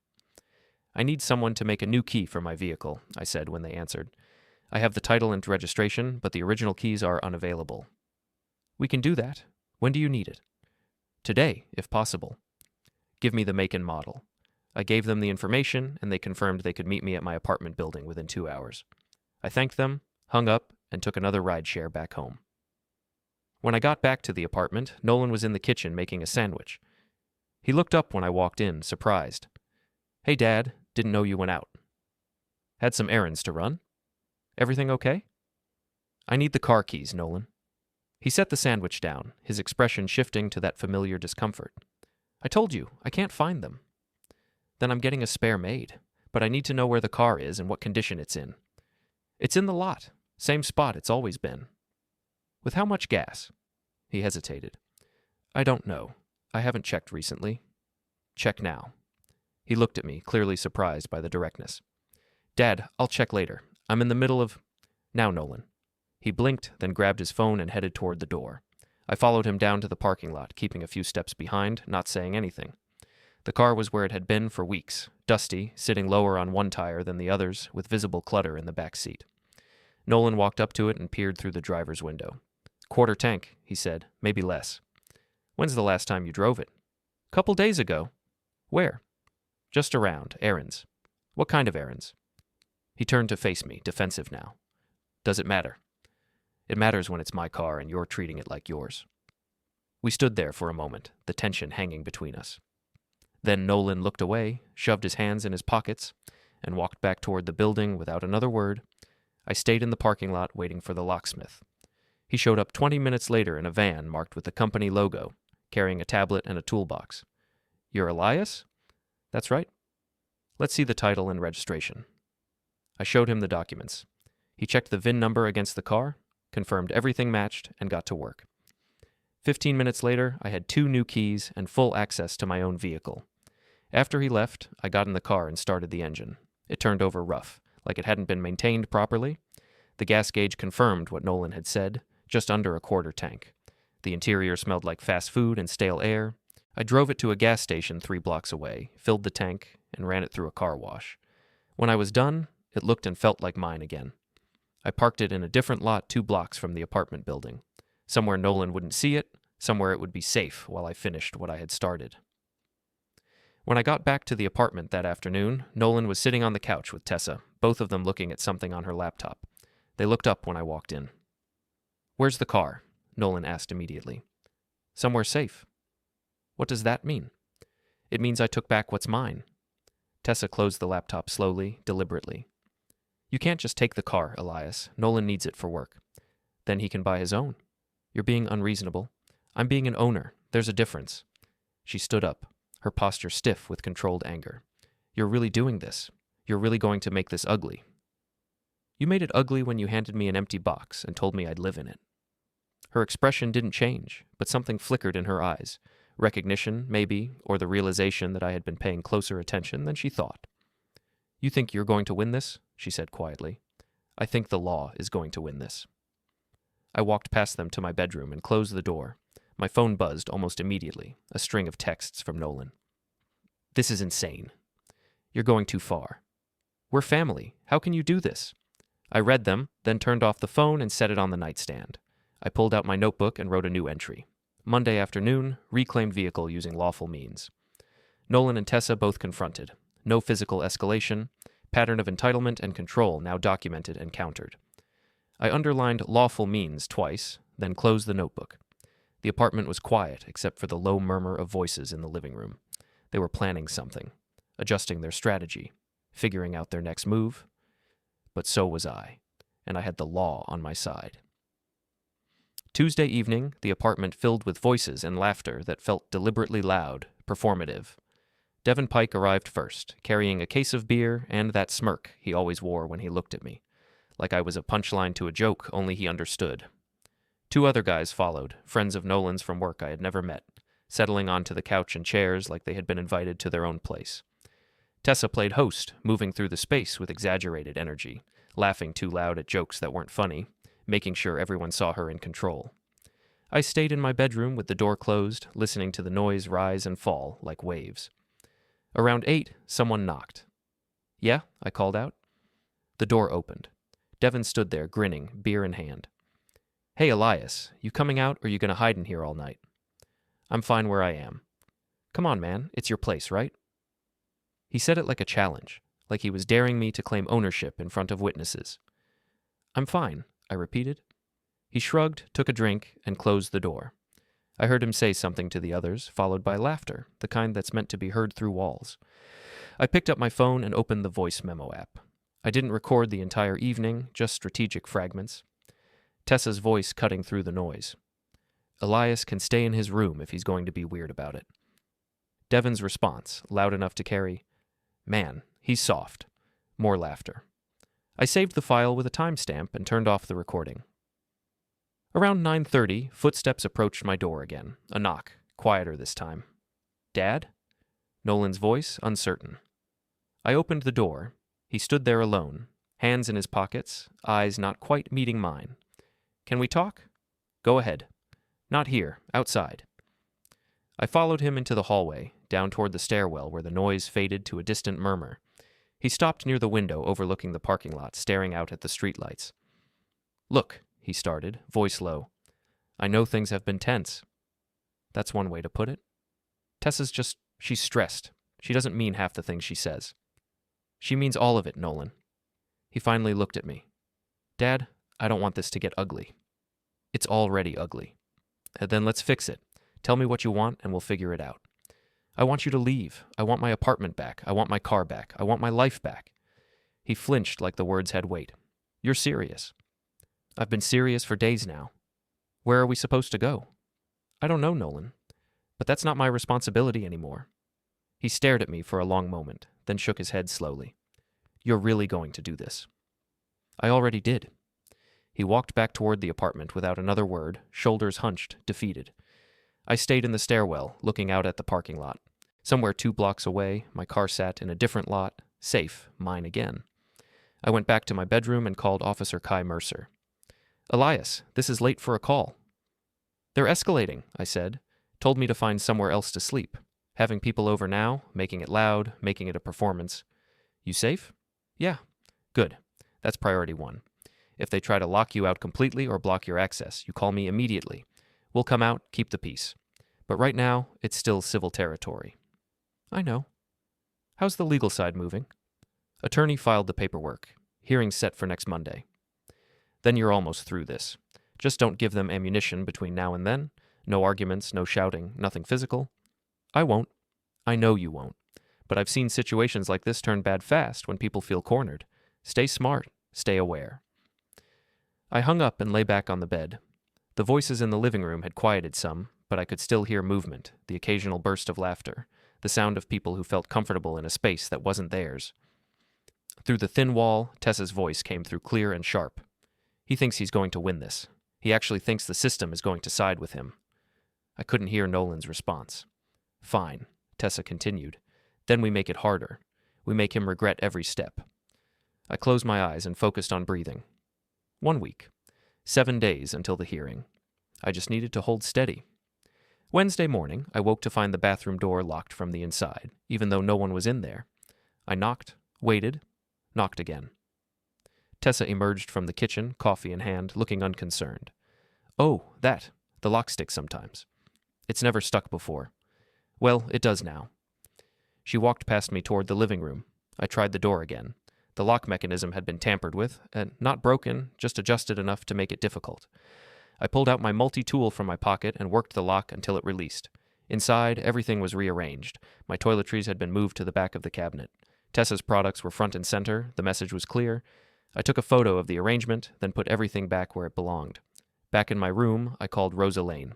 "I need someone to make a new key for my vehicle," I said when they answered. "I have the title and registration, but the original keys are unavailable." "We can do that. When do you need it?" "Today, if possible." "Give me the make and model." I gave them the information, and they confirmed they could meet me at my apartment building within 2 hours. I thanked them, hung up, and took another rideshare back home. When I got back to the apartment, Nolan was in the kitchen making a sandwich. He looked up when I walked in, surprised. "Hey, Dad, didn't know you went out." "Had some errands to run." "Everything okay?" "I need the car keys, Nolan." He set the sandwich down, his expression shifting to that familiar discomfort. "I told you, I can't find them." "Then I'm getting a spare made, but I need to know where the car is and what condition it's in." "It's in the lot, same spot it's always been." "With how much gas?" He hesitated. I don't know. I haven't checked recently. Check now. He looked at me, clearly surprised by the directness. Dad, I'll check later. I'm in the middle of... Now, Nolan. He blinked, then grabbed his phone and headed toward the door. I followed him down to the parking lot, keeping a few steps behind, not saying anything. The car was where it had been for weeks, dusty, sitting lower on one tire than the others, with visible clutter in the back seat. Nolan walked up to it and peered through the driver's window. Quarter tank, he said, maybe less. When's the last time you drove it? Couple days ago. Where? Just around, errands. What kind of errands? He turned to face me, defensive now. Does it matter? It matters when it's my car and you're treating it like yours. We stood there for a moment, the tension hanging between us. Then Nolan looked away, shoved his hands in his pockets, and walked back toward the building without another word. I stayed in the parking lot waiting for the locksmith. He showed up 20 minutes later in a van marked with the company logo, carrying a tablet and a toolbox. You're Elias? That's right. Let's see the title and registration. I showed him the documents. He checked the VIN number against the car, confirmed everything matched, and got to work. 15 minutes later, I had 2 new keys and full access to my own vehicle. After he left, I got in the car and started the engine. It turned over rough, like it hadn't been maintained properly. The gas gauge confirmed what Nolan had said, just under a quarter tank. The interior smelled like fast food and stale air. I drove it to a gas station 3 blocks away, filled the tank, and ran it through a car wash. When I was done, it looked and felt like mine again. I parked it in a different lot 2 blocks from the apartment building. Somewhere Nolan wouldn't see it, somewhere it would be safe while I finished what I had started. When I got back to the apartment that afternoon, Nolan was sitting on the couch with Tessa, both of them looking at something on her laptop. They looked up when I walked in. Where's the car? Nolan asked immediately. Somewhere safe. What does that mean? It means I took back what's mine. Tessa closed the laptop slowly, deliberately. You can't just take the car, Elias. Nolan needs it for work. Then he can buy his own. You're being unreasonable. I'm being an owner. There's a difference. She stood up, her posture stiff with controlled anger. You're really doing this. You're really going to make this ugly. You made it ugly when you handed me an empty box and told me I'd live in it. Her expression didn't change, but something flickered in her eyes. Recognition, maybe, or the realization that I had been paying closer attention than she thought. You think you're going to win this? She said quietly. I think the law is going to win this. I walked past them to my bedroom and closed the door. My phone buzzed almost immediately, a string of texts from Nolan. This is insane. You're going too far. We're family. How can you do this? I read them, then turned off the phone and set it on the nightstand. I pulled out my notebook and wrote a new entry. Monday afternoon, reclaimed vehicle using lawful means. Nolan and Tessa both confronted. No physical escalation. Pattern of entitlement and control now documented and countered. I underlined lawful means twice, then closed the notebook. The apartment was quiet except for the low murmur of voices in the living room. They were planning something, adjusting their strategy, figuring out their next move. But so was I, and I had the law on my side. Tuesday evening, the apartment filled with voices and laughter that felt deliberately loud, performative. Devin Pike arrived first, carrying a case of beer and that smirk he always wore when he looked at me, like I was a punchline to a joke only he understood. 2 other guys followed, friends of Nolan's from work I had never met, settling onto the couch and chairs like they had been invited to their own place. Tessa played host, moving through the space with exaggerated energy, laughing too loud at jokes that weren't funny, making sure everyone saw her in control. I stayed in my bedroom with the door closed, listening to the noise rise and fall like waves. Around 8, someone knocked. Yeah? I called out. The door opened. Devin stood there, grinning, beer in hand. Hey, Elias, you coming out or you gonna hide in here all night? I'm fine where I am. Come on, man, it's your place, right? He said it like a challenge, like he was daring me to claim ownership in front of witnesses. I'm fine, I repeated. He shrugged, took a drink, and closed the door. I heard him say something to the others, followed by laughter, the kind that's meant to be heard through walls. I picked up my phone and opened the voice memo app. I didn't record the entire evening, just strategic fragments. Tessa's voice cutting through the noise. Elias can stay in his room if he's going to be weird about it. Devin's response, loud enough to carry, Man, he's soft. More laughter. I saved the file with a timestamp and turned off the recording. Around 9:30, footsteps approached my door again, a knock, quieter this time. Dad? Nolan's voice uncertain. I opened the door. He stood there alone, hands in his pockets, eyes not quite meeting mine. Can we talk? Go ahead. Not here, outside. I followed him into the hallway, down toward the stairwell where the noise faded to a distant murmur. He stopped near the window overlooking the parking lot, staring out at the streetlights. Look, he started, voice low. I know things have been tense. That's one way to put it. She's stressed. She doesn't mean half the things she says. She means all of it, Nolan. He finally looked at me. Dad, I don't want this to get ugly. It's already ugly. Then let's fix it. Tell me what you want and we'll figure it out. I want you to leave. I want my apartment back. I want my car back. I want my life back. He flinched like the words had weight. You're serious. I've been serious for days now. Where are we supposed to go? I don't know, Nolan. But that's not my responsibility anymore. He stared at me for a long moment, then shook his head slowly. You're really going to do this. I already did. He walked back toward the apartment without another word, shoulders hunched, defeated. I stayed in the stairwell, looking out at the parking lot. Somewhere 2 blocks away, my car sat in a different lot, safe, mine again. I went back to my bedroom and called Officer Kai Mercer. Elias, this is late for a call. They're escalating, I said. Told me to find somewhere else to sleep. Having people over now, making it loud, making it a performance. You safe? Yeah. Good. That's priority 1. If they try to lock you out completely or block your access, you call me immediately. We'll come out, keep the peace. But right now, it's still civil territory. I know. How's the legal side moving? Attorney filed the paperwork. Hearing set for next Monday. Then you're almost through this. Just don't give them ammunition between now and then. No arguments, no shouting, nothing physical. I won't. I know you won't. But I've seen situations like this turn bad fast when people feel cornered. Stay smart. Stay aware. I hung up and lay back on the bed. The voices in the living room had quieted some, but I could still hear movement, the occasional burst of laughter, the sound of people who felt comfortable in a space that wasn't theirs. Through the thin wall, Tessa's voice came through clear and sharp. He thinks he's going to win this. He actually thinks the system is going to side with him. I couldn't hear Nolan's response. Fine, Tessa continued. Then we make it harder. We make him regret every step. I closed my eyes and focused on breathing. 1 week. 7 days until the hearing. I just needed to hold steady. Wednesday morning, I woke to find the bathroom door locked from the inside, even though no one was in there. I knocked, waited, knocked again. Tessa emerged from the kitchen, coffee in hand, looking unconcerned. Oh, that. The lock sticks sometimes. It's never stuck before. Well, it does now. She walked past me toward the living room. I tried the door again. The lock mechanism had been tampered with, and not broken, just adjusted enough to make it difficult. I pulled out my multi-tool from my pocket and worked the lock until it released. Inside, everything was rearranged. My toiletries had been moved to the back of the cabinet. Tessa's products were front and center. The message was clear. I took a photo of the arrangement, then put everything back where it belonged. Back in my room, I called Rosa Lane.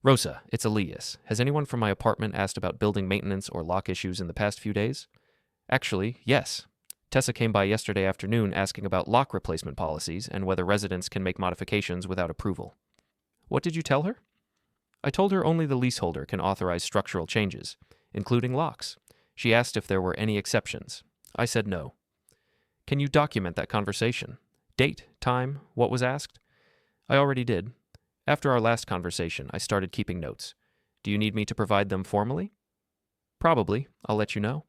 Rosa, it's Elias. Has anyone from my apartment asked about building maintenance or lock issues in the past few days? Actually, yes. Tessa came by yesterday afternoon asking about lock replacement policies and whether residents can make modifications without approval. What did you tell her? I told her only the leaseholder can authorize structural changes, including locks. She asked if there were any exceptions. I said no. Can you document that conversation? Date, time, what was asked? I already did. After our last conversation, I started keeping notes. Do you need me to provide them formally? Probably. I'll let you know.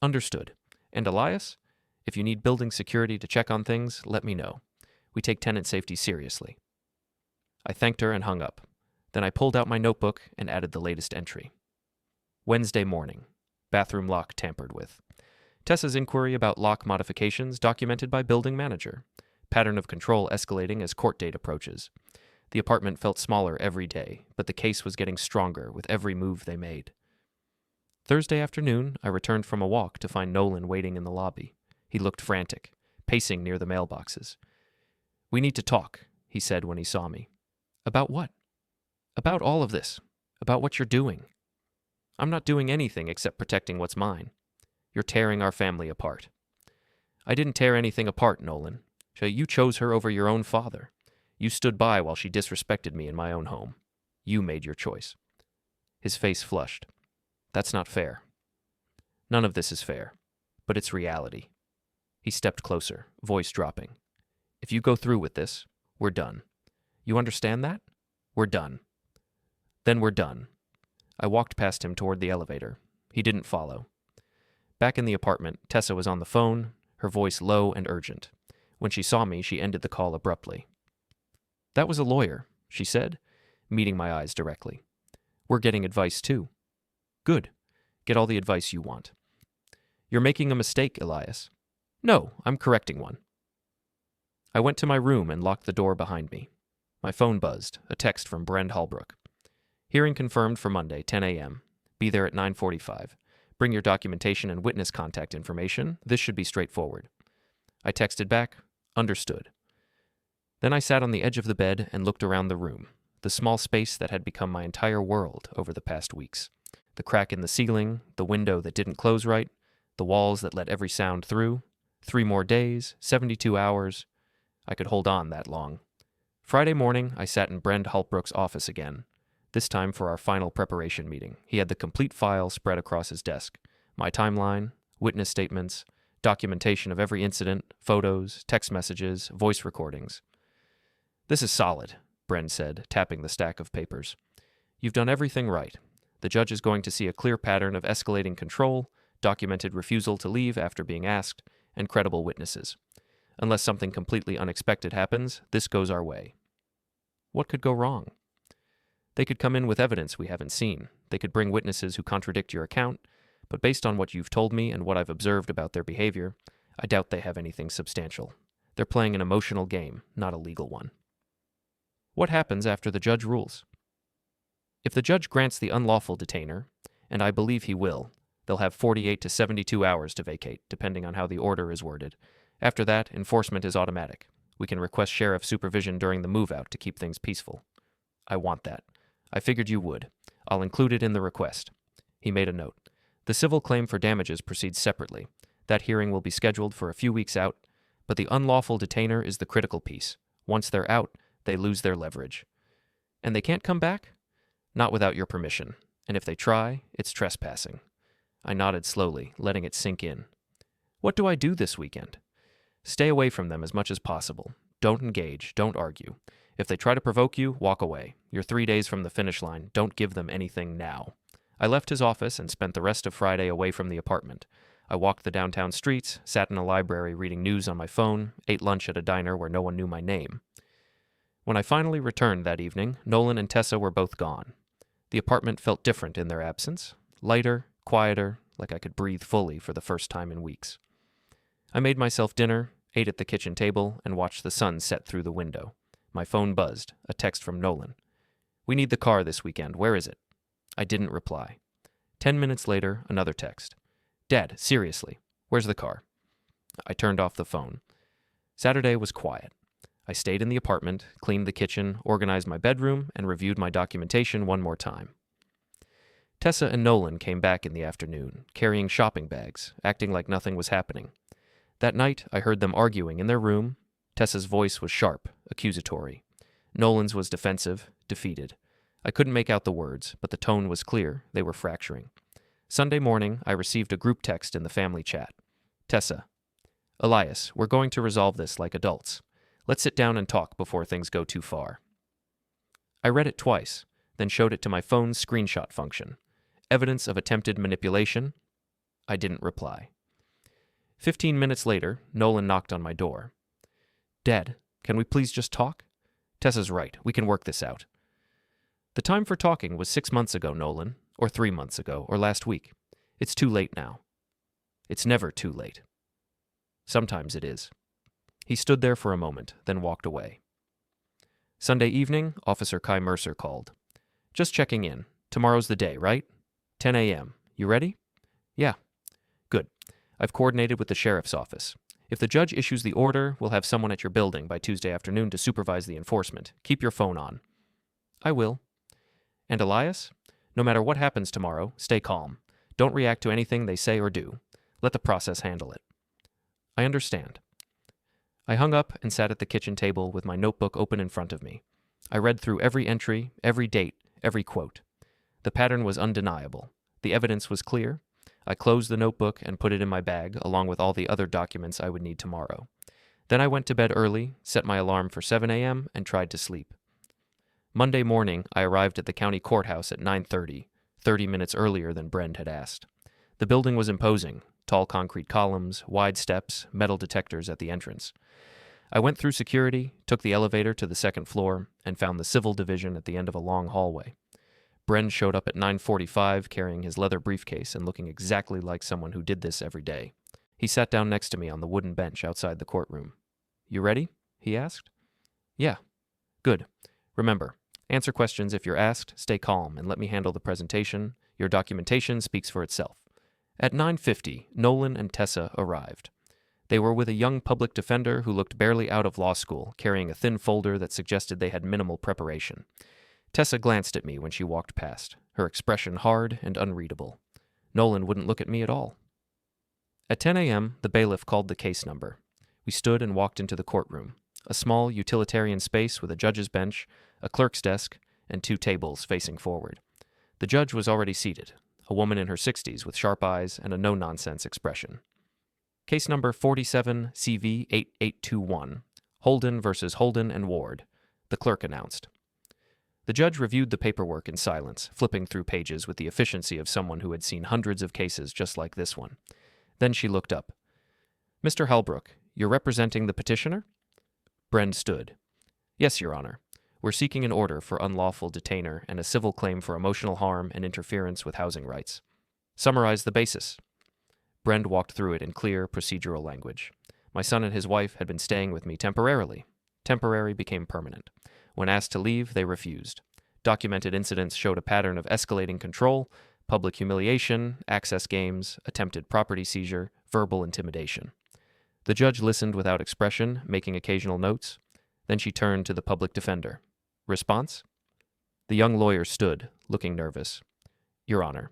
Understood. And Elias, if you need building security to check on things, let me know. We take tenant safety seriously. I thanked her and hung up. Then I pulled out my notebook and added the latest entry. Wednesday morning. Bathroom lock tampered with. Tessa's inquiry about lock modifications documented by building manager. Pattern of control escalating as court date approaches. The apartment felt smaller every day, but the case was getting stronger with every move they made. Thursday afternoon, I returned from a walk to find Nolan waiting in the lobby. He looked frantic, pacing near the mailboxes. We need to talk, he said when he saw me. About what? About all of this. About what you're doing. I'm not doing anything except protecting what's mine. You're tearing our family apart. I didn't tear anything apart, Nolan. You chose her over your own father. You stood by while she disrespected me in my own home. You made your choice. His face flushed. That's not fair. None of this is fair, but it's reality. He stepped closer, voice dropping. If you go through with this, we're done. You understand that? We're done. Then we're done. I walked past him toward the elevator. He didn't follow. Back in the apartment, Tessa was on the phone, her voice low and urgent. When she saw me, she ended the call abruptly. That was a lawyer, she said, meeting my eyes directly. We're getting advice too. Good. Get all the advice you want. You're making a mistake, Elias. No, I'm correcting one. I went to my room and locked the door behind me. My phone buzzed, a text from Brennan Hallbrook. Hearing confirmed for Monday, 10 a.m. Be there at 9:45. Bring your documentation and witness contact information. This should be straightforward. I texted back, understood. Then I sat on the edge of the bed and looked around the room, the small space that had become my entire world over the past weeks. The crack in the ceiling, the window that didn't close right, the walls that let every sound through. 3 more days, 72 hours. I could hold on that long. Friday morning, I sat in Brennan Hallbrook's office again, this time for our final preparation meeting. He had the complete file spread across his desk. My timeline, witness statements, documentation of every incident, photos, text messages, voice recordings. This is solid, Brennan said, tapping the stack of papers. You've done everything right. The judge is going to see a clear pattern of escalating control, documented refusal to leave after being asked, and credible witnesses. Unless something completely unexpected happens, this goes our way. What could go wrong? They could come in with evidence we haven't seen. They could bring witnesses who contradict your account, but based on what you've told me and what I've observed about their behavior, I doubt they have anything substantial. They're playing an emotional game, not a legal one. What happens after the judge rules? If the judge grants the unlawful detainer, and I believe he will, they'll have 48 to 72 hours to vacate, depending on how the order is worded. After that, enforcement is automatic. We can request sheriff supervision during the move-out to keep things peaceful. I want that. I figured you would. I'll include it in the request. He made a note. The civil claim for damages proceeds separately. That hearing will be scheduled for a few weeks out, but the unlawful detainer is the critical piece. Once they're out, they lose their leverage. And they can't come back? Not without your permission. And if they try, it's trespassing. I nodded slowly, letting it sink in. What do I do this weekend? Stay away from them as much as possible. Don't engage. Don't argue. If they try to provoke you, walk away. You're 3 days from the finish line. Don't give them anything now. I left his office and spent the rest of Friday away from the apartment. I walked the downtown streets, sat in a library reading news on my phone, ate lunch at a diner where no one knew my name. When I finally returned that evening, Nolan and Tessa were both gone. The apartment felt different in their absence. Lighter, quieter, like I could breathe fully for the first time in weeks. I made myself dinner, ate at the kitchen table, and watched the sun set through the window. My phone buzzed, a text from Nolan. We need the car this weekend. Where is it? I didn't reply. 10 minutes later, another text. Dad, seriously, where's the car? I turned off the phone. Saturday was quiet. I stayed in the apartment, cleaned the kitchen, organized my bedroom, and reviewed my documentation one more time. Tessa and Nolan came back in the afternoon, carrying shopping bags, acting like nothing was happening. That night, I heard them arguing in their room. Tessa's voice was sharp, accusatory. Nolan's was defensive, defeated. I couldn't make out the words, but the tone was clear. They were fracturing. Sunday morning, I received a group text in the family chat. Tessa, Elias, we're going to resolve this like adults. Let's sit down and talk before things go too far. I read it twice, then showed it to my phone's screenshot function. Evidence of attempted manipulation? I didn't reply. 15 minutes later, Nolan knocked on my door. Dad, can we please just talk? Tessa's right. We can work this out. The time for talking was 6 months ago, Nolan, or 3 months ago, or last week. It's too late now. It's never too late. Sometimes it is. He stood there for a moment, then walked away. Sunday evening, Officer Kai Mercer called. Just checking in. Tomorrow's the day, right? 10 a.m. You ready? Yeah. Good. I've coordinated with the sheriff's office. If the judge issues the order, we'll have someone at your building by Tuesday afternoon to supervise the enforcement. Keep your phone on. I will. And Elias? No matter what happens tomorrow, stay calm. Don't react to anything they say or do. Let the process handle it. I understand. I hung up and sat at the kitchen table with my notebook open in front of me. I read through every entry, every date, every quote. The pattern was undeniable. The evidence was clear. I closed the notebook and put it in my bag, along with all the other documents I would need tomorrow. Then I went to bed early, set my alarm for 7 a.m., and tried to sleep. Monday morning, I arrived at the county courthouse at 9:30, 30 minutes earlier than Bren had asked. The building was imposing, tall concrete columns, wide steps, metal detectors at the entrance. I went through security, took the elevator to the second floor, and found the civil division at the end of a long hallway. Bren showed up at 9:45 carrying his leather briefcase and looking exactly like someone who did this every day. He sat down next to me on the wooden bench outside the courtroom. "You ready?" he asked. "Yeah." "Good. Remember, answer questions if you're asked, stay calm, and let me handle the presentation. Your documentation speaks for itself." At 9:50, Nolan and Tessa arrived. They were with a young public defender who looked barely out of law school, carrying a thin folder that suggested they had minimal preparation. Tessa glanced at me when she walked past, her expression hard and unreadable. Nolan wouldn't look at me at all. At 10 a.m., the bailiff called the case number. We stood and walked into the courtroom, a small utilitarian space with a judge's bench, a clerk's desk, and 2 tables facing forward. The judge was already seated, a woman in her 60s with sharp eyes and a no-nonsense expression. Case number 47 CV 8821, Holden versus Holden and Ward, the clerk announced. The judge reviewed the paperwork in silence, flipping through pages with the efficiency of someone who had seen hundreds of cases just like this one. Then she looked up. "Mr. Halbrook, you're representing the petitioner?" Bren stood. "Yes, Your Honor. We're seeking an order for unlawful detainer and a civil claim for emotional harm and interference with housing rights. Summarize the basis." Bren walked through it in clear, procedural language. My son and his wife had been staying with me temporarily. Temporary became permanent. When asked to leave, they refused. Documented incidents showed a pattern of escalating control, public humiliation, access games, attempted property seizure, verbal intimidation. The judge listened without expression, making occasional notes. Then she turned to the public defender. "Response?" The young lawyer stood, looking nervous. "Your Honor,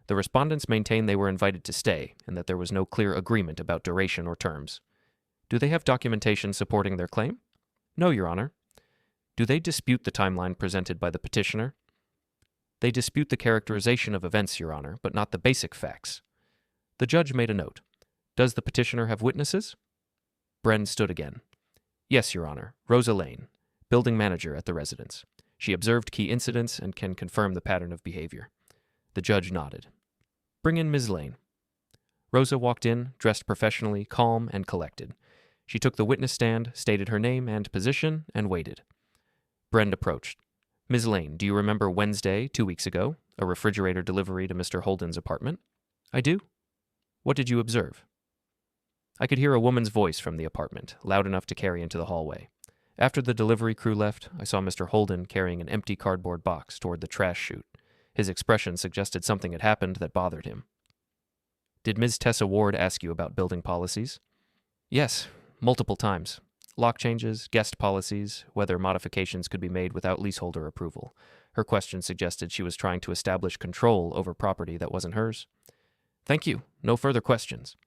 the respondents maintain they were invited to stay and that there was no clear agreement about duration or terms. Do they have documentation supporting their claim?" "No, Your Honor." "Do they dispute the timeline presented by the petitioner?" "They dispute the characterization of events, Your Honor, but not the basic facts." The judge made a note. "Does the petitioner have witnesses?" Bren stood again. "Yes, Your Honor. Rosa Lane, building manager at the residence. She observed key incidents and can confirm the pattern of behavior." The judge nodded. "Bring in Ms. Lane." Rosa walked in, dressed professionally, calm and collected. She took the witness stand, stated her name and position, and waited. Bren approached. "Ms. Lane, do you remember Wednesday, 2 weeks ago, a refrigerator delivery to Mr. Holden's apartment?" "I do." "What did you observe?" I could hear a woman's voice from the apartment, loud enough to carry into the hallway. After the delivery crew left, I saw Mr. Holden carrying an empty cardboard box toward the trash chute. His expression suggested something had happened that bothered him. "Did Ms. Tessa Ward ask you about building policies?" "Yes, multiple times. Lock changes, guest policies, whether modifications could be made without leaseholder approval. Her question suggested she was trying to establish control over property that wasn't hers." "Thank you. No further questions."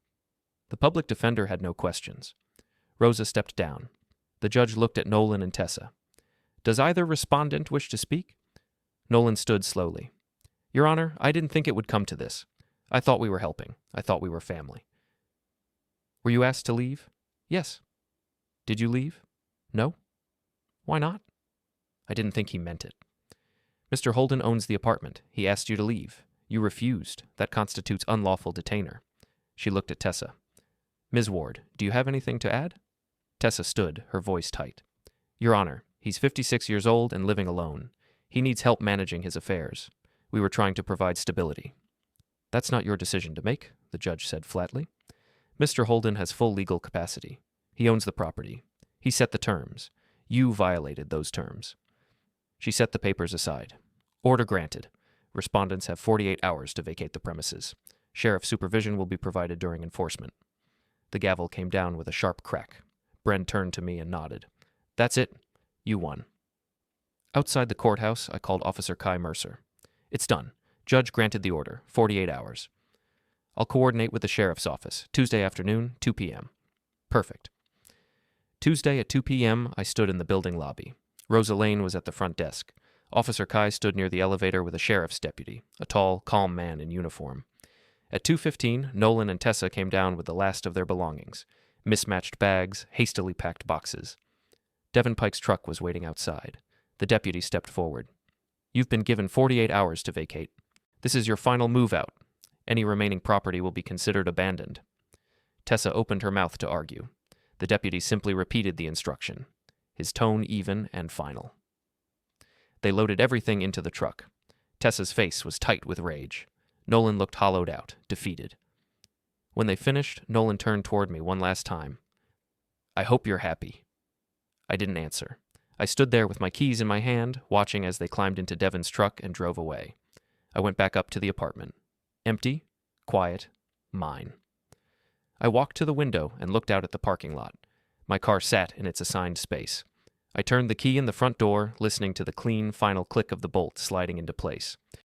The public defender had no questions. Rosa stepped down. The judge looked at Nolan and Tessa. "Does either respondent wish to speak?" Nolan stood slowly. "Your Honor, I didn't think it would come to this. I thought we were helping. I thought we were family." "Were you asked to leave?" "Yes." "Did you leave?" "No." "Why not?" I didn't think he meant it. "Mr. Holden owns the apartment. He asked you to leave. You refused. That constitutes unlawful detainer." She looked at Tessa. "Ms. Ward, do you have anything to add?" Tessa stood, her voice tight. "Your Honor, he's 56 years old and living alone. He needs help managing his affairs. We were trying to provide stability." "That's not your decision to make," the judge said flatly. "Mr. Holden has full legal capacity. He owns the property. He set the terms. You violated those terms." She set the papers aside. "Order granted. Respondents have 48 hours to vacate the premises. Sheriff supervision will be provided during enforcement." The gavel came down with a sharp crack. Bren turned to me and nodded. "That's it. You won." Outside the courthouse, I called Officer Kai Mercer. "It's done. Judge granted the order. 48 hours. I'll coordinate with the sheriff's office. Tuesday afternoon, 2 p.m. "Perfect." Tuesday at 2 p.m., I stood in the building lobby. Rosa Lane was at the front desk. Officer Kai stood near the elevator with a sheriff's deputy, a tall, calm man in uniform. At 2:15, Nolan and Tessa came down with the last of their belongings, mismatched bags, hastily packed boxes. Devon Pike's truck was waiting outside. The deputy stepped forward. "You've been given 48 hours to vacate. This is your final move out. Any remaining property will be considered abandoned." Tessa opened her mouth to argue. The deputy simply repeated the instruction, his tone even and final. They loaded everything into the truck. Tessa's face was tight with rage. Nolan looked hollowed out, defeated. When they finished, Nolan turned toward me one last time. "I hope you're happy." I didn't answer. I stood there with my keys in my hand, watching as they climbed into Devon's truck and drove away. I went back up to the apartment. Empty, quiet, mine. I walked to the window and looked out at the parking lot. My car sat in its assigned space. I turned the key in the front door, listening to the clean, final click of the bolt sliding into place.